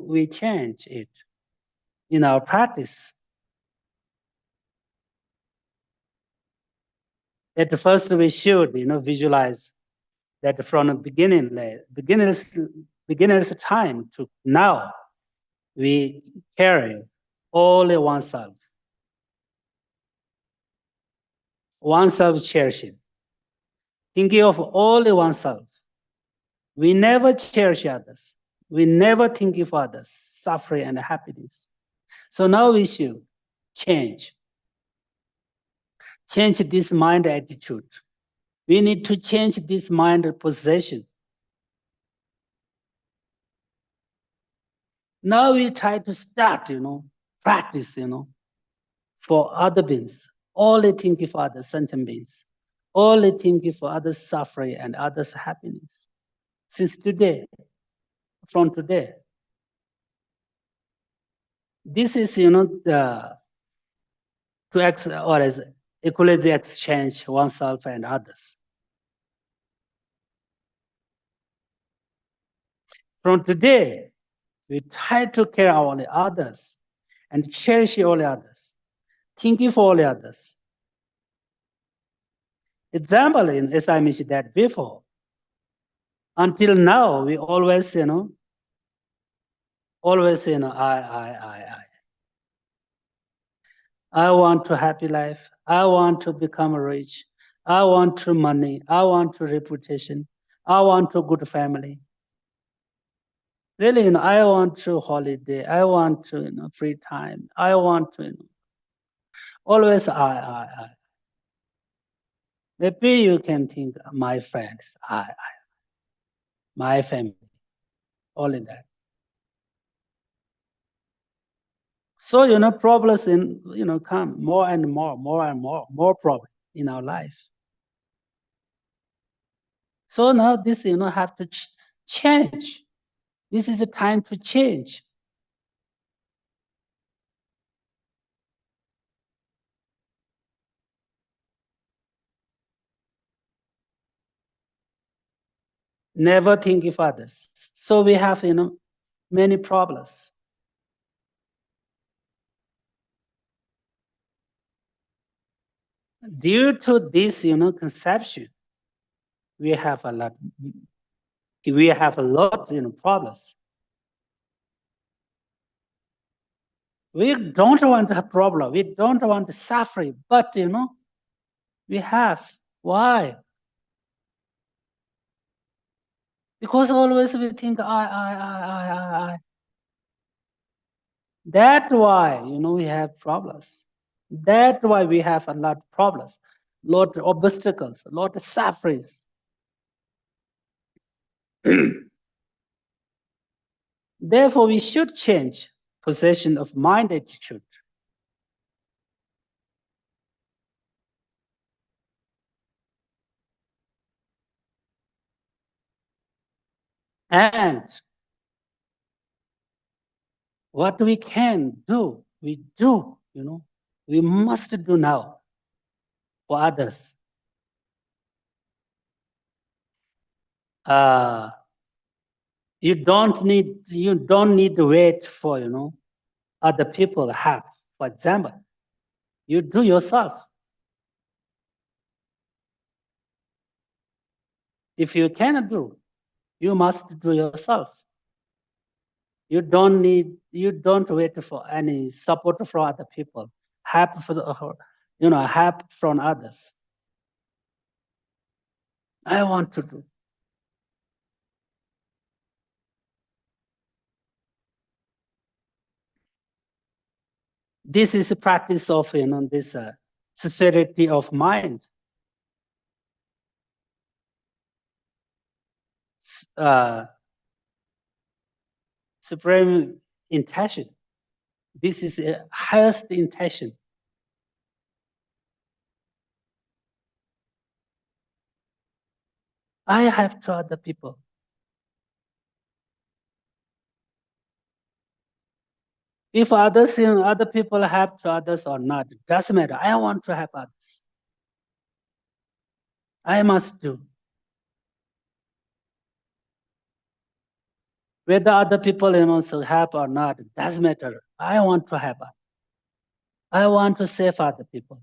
we change it in our practice? At first, we should visualize that from the beginner's time to now, we carry only oneself cherishing, thinking of only oneself. We never cherish others. We never think of others' suffering and happiness. So now we should change this mind attitude. We need to change this mind possession. Now we try to start, practice, for other beings, only thinking for other sentient beings, only thinking for others' suffering and others' happiness. Since today, from today, this is, to equally exchange oneself and others. From today, we try to care all the others and cherish all the others, thinking for all the others. Example, as I mentioned that before, until now, we always, I. I want a happy life. I want to become rich. I want to money. I want to reputation. I want a good family. Really, I want to holiday. I want to, free time. I want to, always I. Maybe you can think my friends, I, my family, only that. So, problems come more and more problems in our life. So now this, have to change. This is a time to change. Never think of others. So we have, many problems. Due to this, conception, we have a lot problems. We don't want to have problem. We don't want suffering, but we have. Why? Because always we think I. That's why we have problems. That's why we have a lot of problems, lot of obstacles, a lot of sufferings. Therefore, we should change possession of mind attitude. And what we can do, we do, we must do now for others. You don't need to wait for, other people help. For example, you do yourself. If you cannot do, you must do yourself. You don't wait for any support from other people. Help help from others. I want to do. This is a practice of this sincerity of mind. Supreme intention. This is a highest intention. I have to other people. If others, other people help to others or not, it doesn't matter. I want to help others. I must do. Whether other people, so help or not, it doesn't matter. I want to help others. I want to save other people.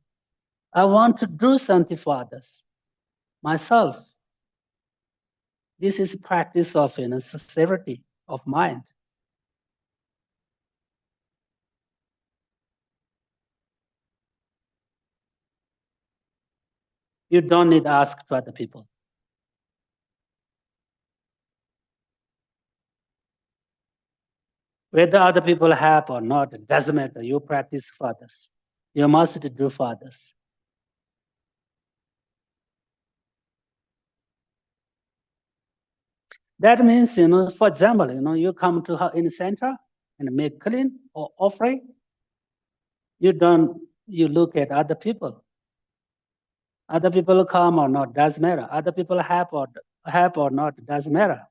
I want to do something for others. Myself. This is practice of sincerity of mind. You don't need to ask to other people. Whether other people help or not, it doesn't matter. You practice for others. You must do for others. That means, for example, you come to her in the center and make clean or offering. You look at other people. Other people come or not, doesn't matter. Other people help or not, doesn't matter.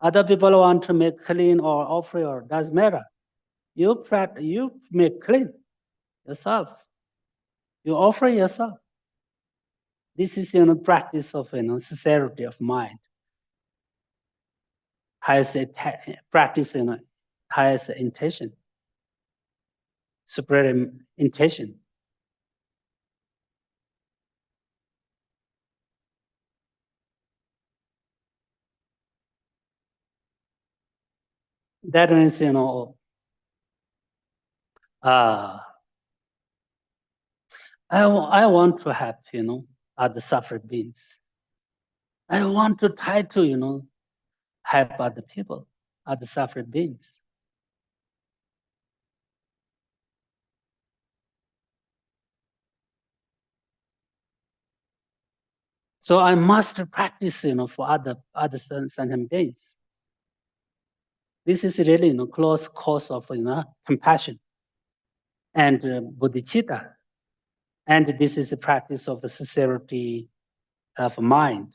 Other people want to make clean or offering or doesn't matter. You make clean yourself. You offer yourself. This is practice of sincerity of mind. Highest practice highest intention, supreme intention. That means, I want to help, other suffering beings. I want to try to, help other people, other suffering beings. So I must practice, for other sentient beings. This is really, close cause of, compassion and bodhicitta. And this is a practice of sincerity of mind.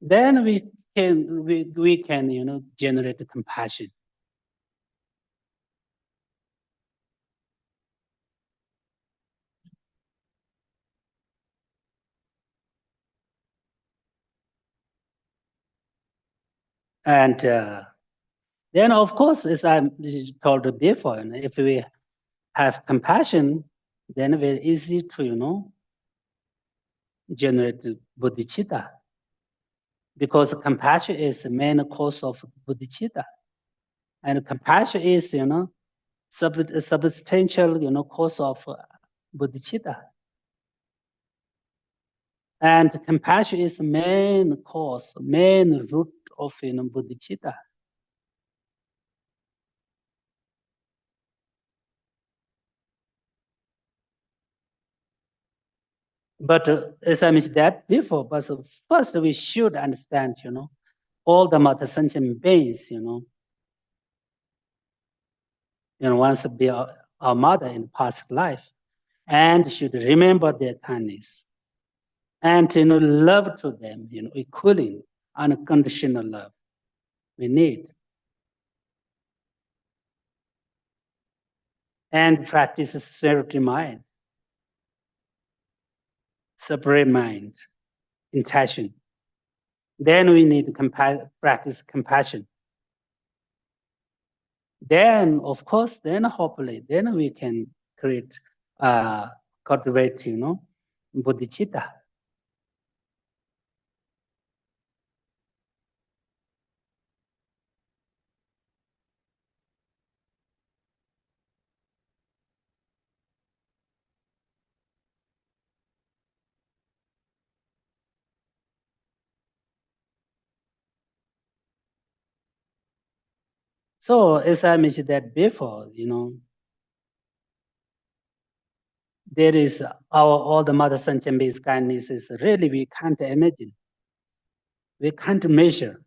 Then we can generate compassion. And then, of course, as I told before, if we have compassion, then very easy to generate bodhicitta, because compassion is the main cause of bodhicitta, and compassion is substantial cause of bodhicitta. And compassion is main cause, main root of bodhicitta. But as I mentioned that before, but first we should understand, all the mother sentient beings, once be our mother in past life, and should remember their kindness, and love to them, equally unconditional love we need, and practice sincerity mind, separate mind, intention. Then we need to practice compassion. Then, of course, then hopefully, then we can create, cultivate, bodhicitta. So, as I mentioned that before, there is all the mother sentient beings kindness is really we can't imagine, we can't measure.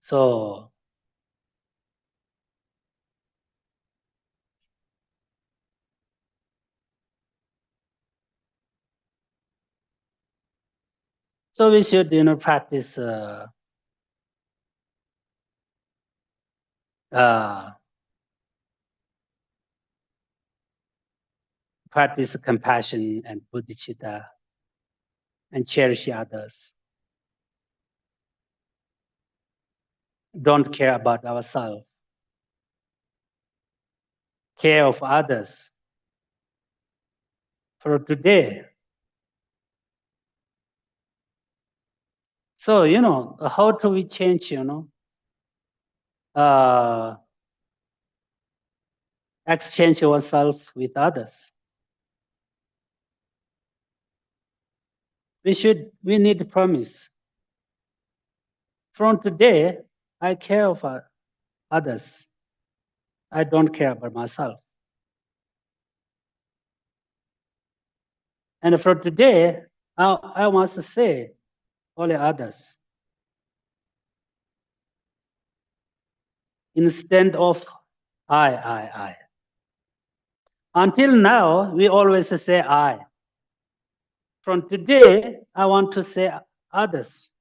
So we should practice practice compassion and bodhicitta and cherish others. Don't care about ourselves. Care of others. For today. So, how do we change, exchange ourselves with others? We need to promise. From today, I care for others. I don't care about myself. And from today, I want to say only others. Instead of I. Until now, we always say I. From today, I want to say others.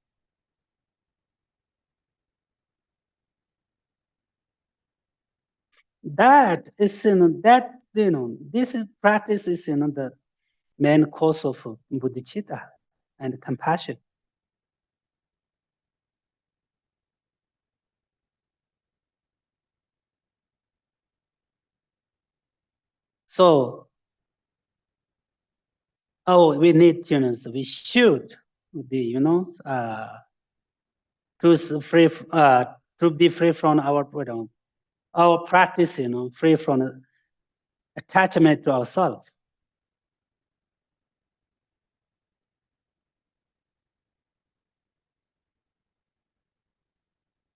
That is, this is practice is, the main cause of bodhicitta and compassion. So, we need, we should be, to be free from our practice, free from attachment to ourselves.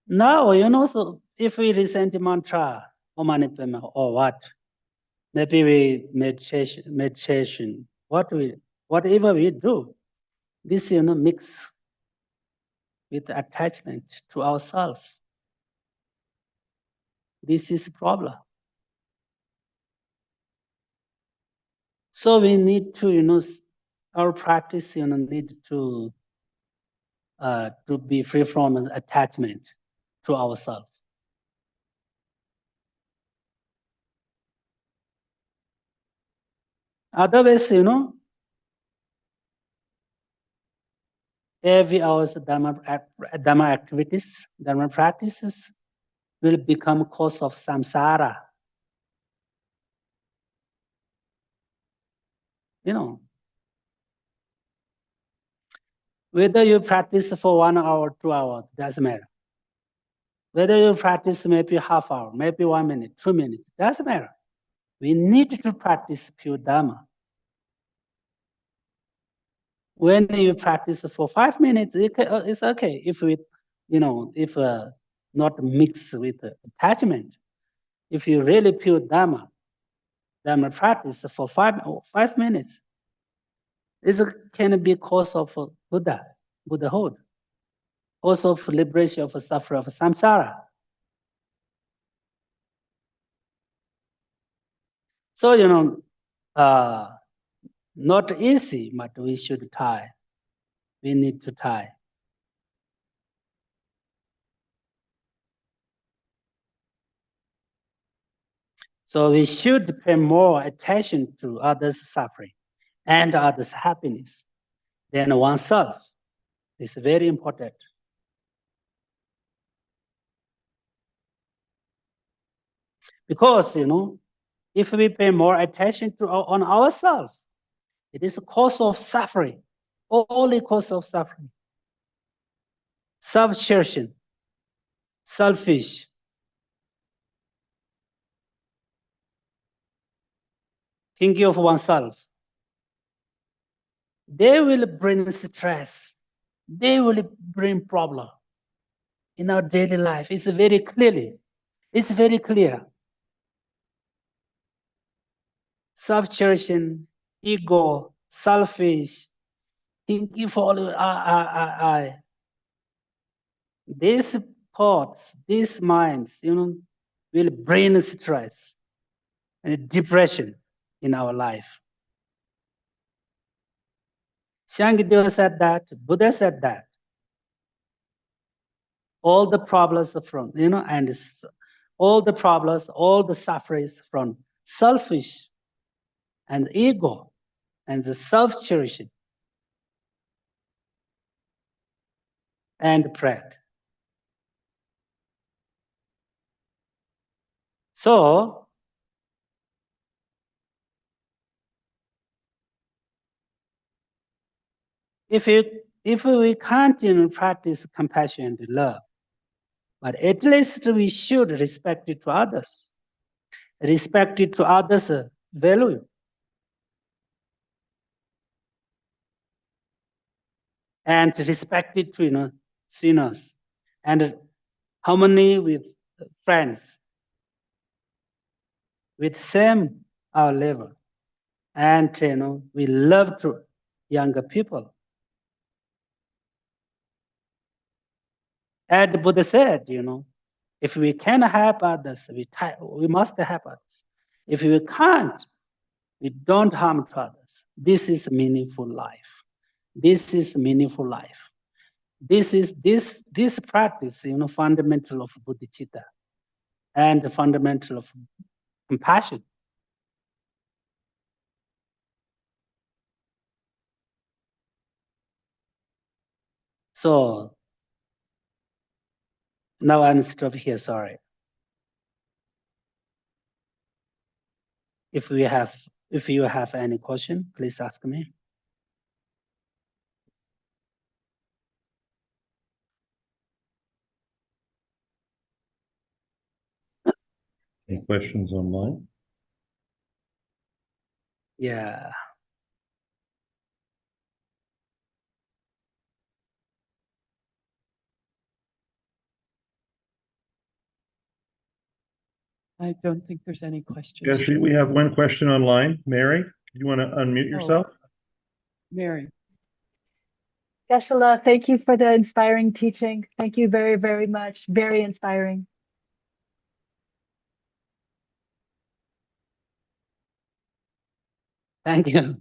Now, so if we recite the mantra or manipema or what, maybe we meditation, whatever we do, this, mix with attachment to ourselves. This is a problem. So we need to, our practice, need to be free from attachment to ourselves. Otherwise, every hour's Dharma activities, Dharma practices will become cause of samsara. Whether you practice for 1 hour, 2 hours, doesn't matter. Whether you practice maybe half hour, maybe 1 minute, 2 minutes, doesn't matter. We need to practice pure Dharma. When you practice for 5 minutes, it's okay if if not mixed with attachment. If you really pure Dharma practice for 5 minutes, this can be cause of Buddhahood, cause of liberation of suffering of samsara. So, not easy, but we should try. We need to try. So we should pay more attention to others' suffering and others' happiness than oneself. It's very important. Because, if we pay more attention on ourselves, it is a cause of suffering, only cause of suffering. Self-cherishing, selfish. Thinking of oneself. They will bring stress. They will bring problem in our daily life. It's very clear. Self-cherishing, ego, selfish, thinking for I. These thoughts, these minds, will bring stress and depression in our life. Shankideva said that, Buddha said that. All the problems from, and all the problems, all the sufferings from selfish and ego and the self-cherishing and pride. So, if we can't practice compassion and love, but at least we should respect it to others, respect it to others' value. And respect it to sinners and harmony with friends with same our level. And we love to younger people. And Buddha said, if we can help others, we must help others. If we can't, we don't harm to others. This is meaningful life. This is meaningful life. This is this practice, fundamental of bodhicitta and the fundamental of compassion. So now I'm stop here, sorry. If you have any question, please ask me. Any questions online? Yeah. I don't think there's any questions. Geshe, we have one question online. Mary, do you want to unmute yourself? Mary. Geshe, thank you for the inspiring teaching. Thank you very, very much. Very inspiring. Thank you.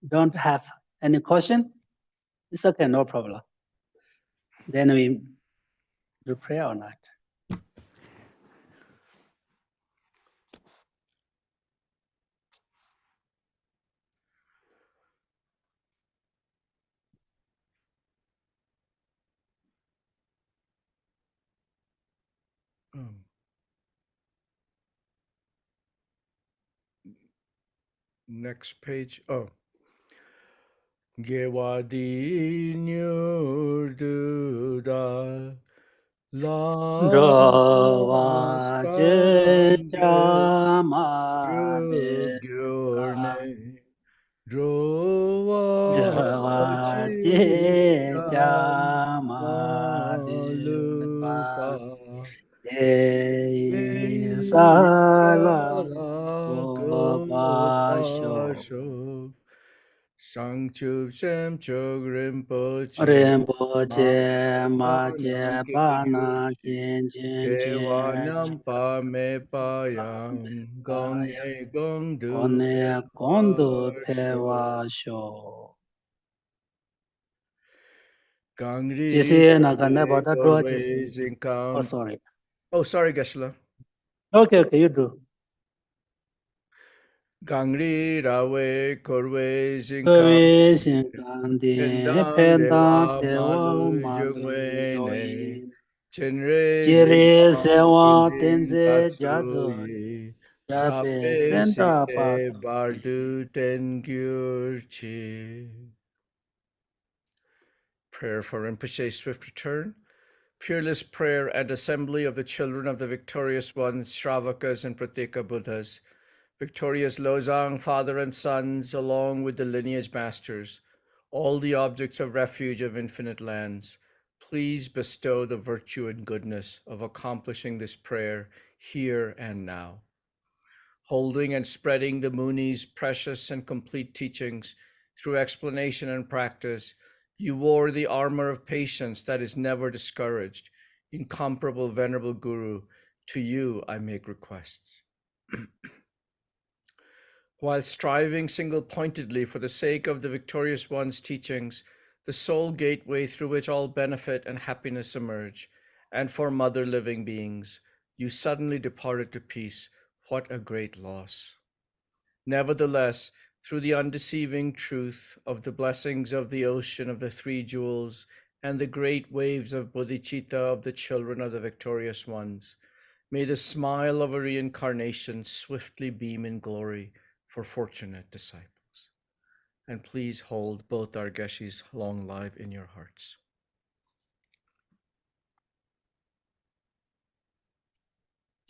Don't have any question? It's okay, no problem. Then we do prayer or not. Next page. Oh. Gewadi nyurduda la Rawa je sangye jama de gyurne drowa Rawa je jama de ba lupa de sala go ba sho Gopasho Sangchub Sem Chog Rinpoche Rinpoche ma Manam je pa na Gyurchi jen jen jen Kevanam Pa Me Payam Gong Paya Ne Gong Du Kone kondo Pasho pewa sho Gangri Jisi naga Rawe bata draw jisi Korwe ne. Oh, Zinkang. sorry. Oh, sorry, Geshe. Okay, you do. Gangri Rawe Korwe Zinkang. Kawe shinkandi Pendang pendang Lewa dewa Malu malu Jungwe Ne yoyin. Chenre Jiri Zewa sewa Yulin tenze Tatsu jazo Yi jabe Sape senda Site pato. Bardu Tengyurchi. Prayer for Rinpoche's swift return. Peerless prayer and assembly of the children of the victorious ones, Shravakas and Pratyeka Buddhas. Victorious Lozang, father and sons, along with the lineage masters, all the objects of refuge of infinite lands, please bestow the virtue and goodness of accomplishing this prayer here and now. Holding and spreading the Muni's precious and complete teachings through explanation and practice, you wore the armor of patience that is never discouraged. Incomparable Venerable Guru, to you I make requests. While striving single-pointedly for the sake of the victorious one's teachings, the sole gateway through which all benefit and happiness emerge, and for mother living beings, you suddenly departed to peace. What a great loss. Nevertheless, through the undeceiving truth of the blessings of the ocean of the three jewels and the great waves of bodhicitta of the children of the victorious ones, may the smile of a reincarnation swiftly beam in glory for fortunate disciples. And please hold both our Geshes long live in your hearts.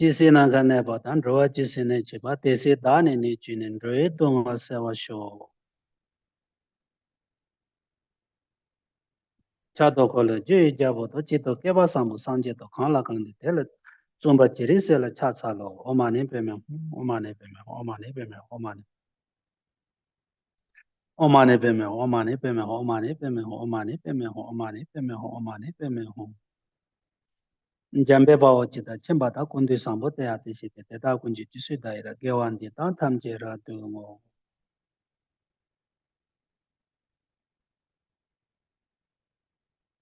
Jisi naga bata draw jisi ne chiba tesi dani ne chinin draw donga sewa sho. Chato kola juu jabo to chito keba sambu sanje to khanla kandi tela zumba chiri se la cha cha lo omane peme omane peme omane peme omane omane peme omane peme omane peme omane peme omane peme omane peme jambe bawo chita chimba ta kundu sambu te ati site te ta kunji jisu daira gewan di ta tamje ra dungo.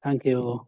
Thank you.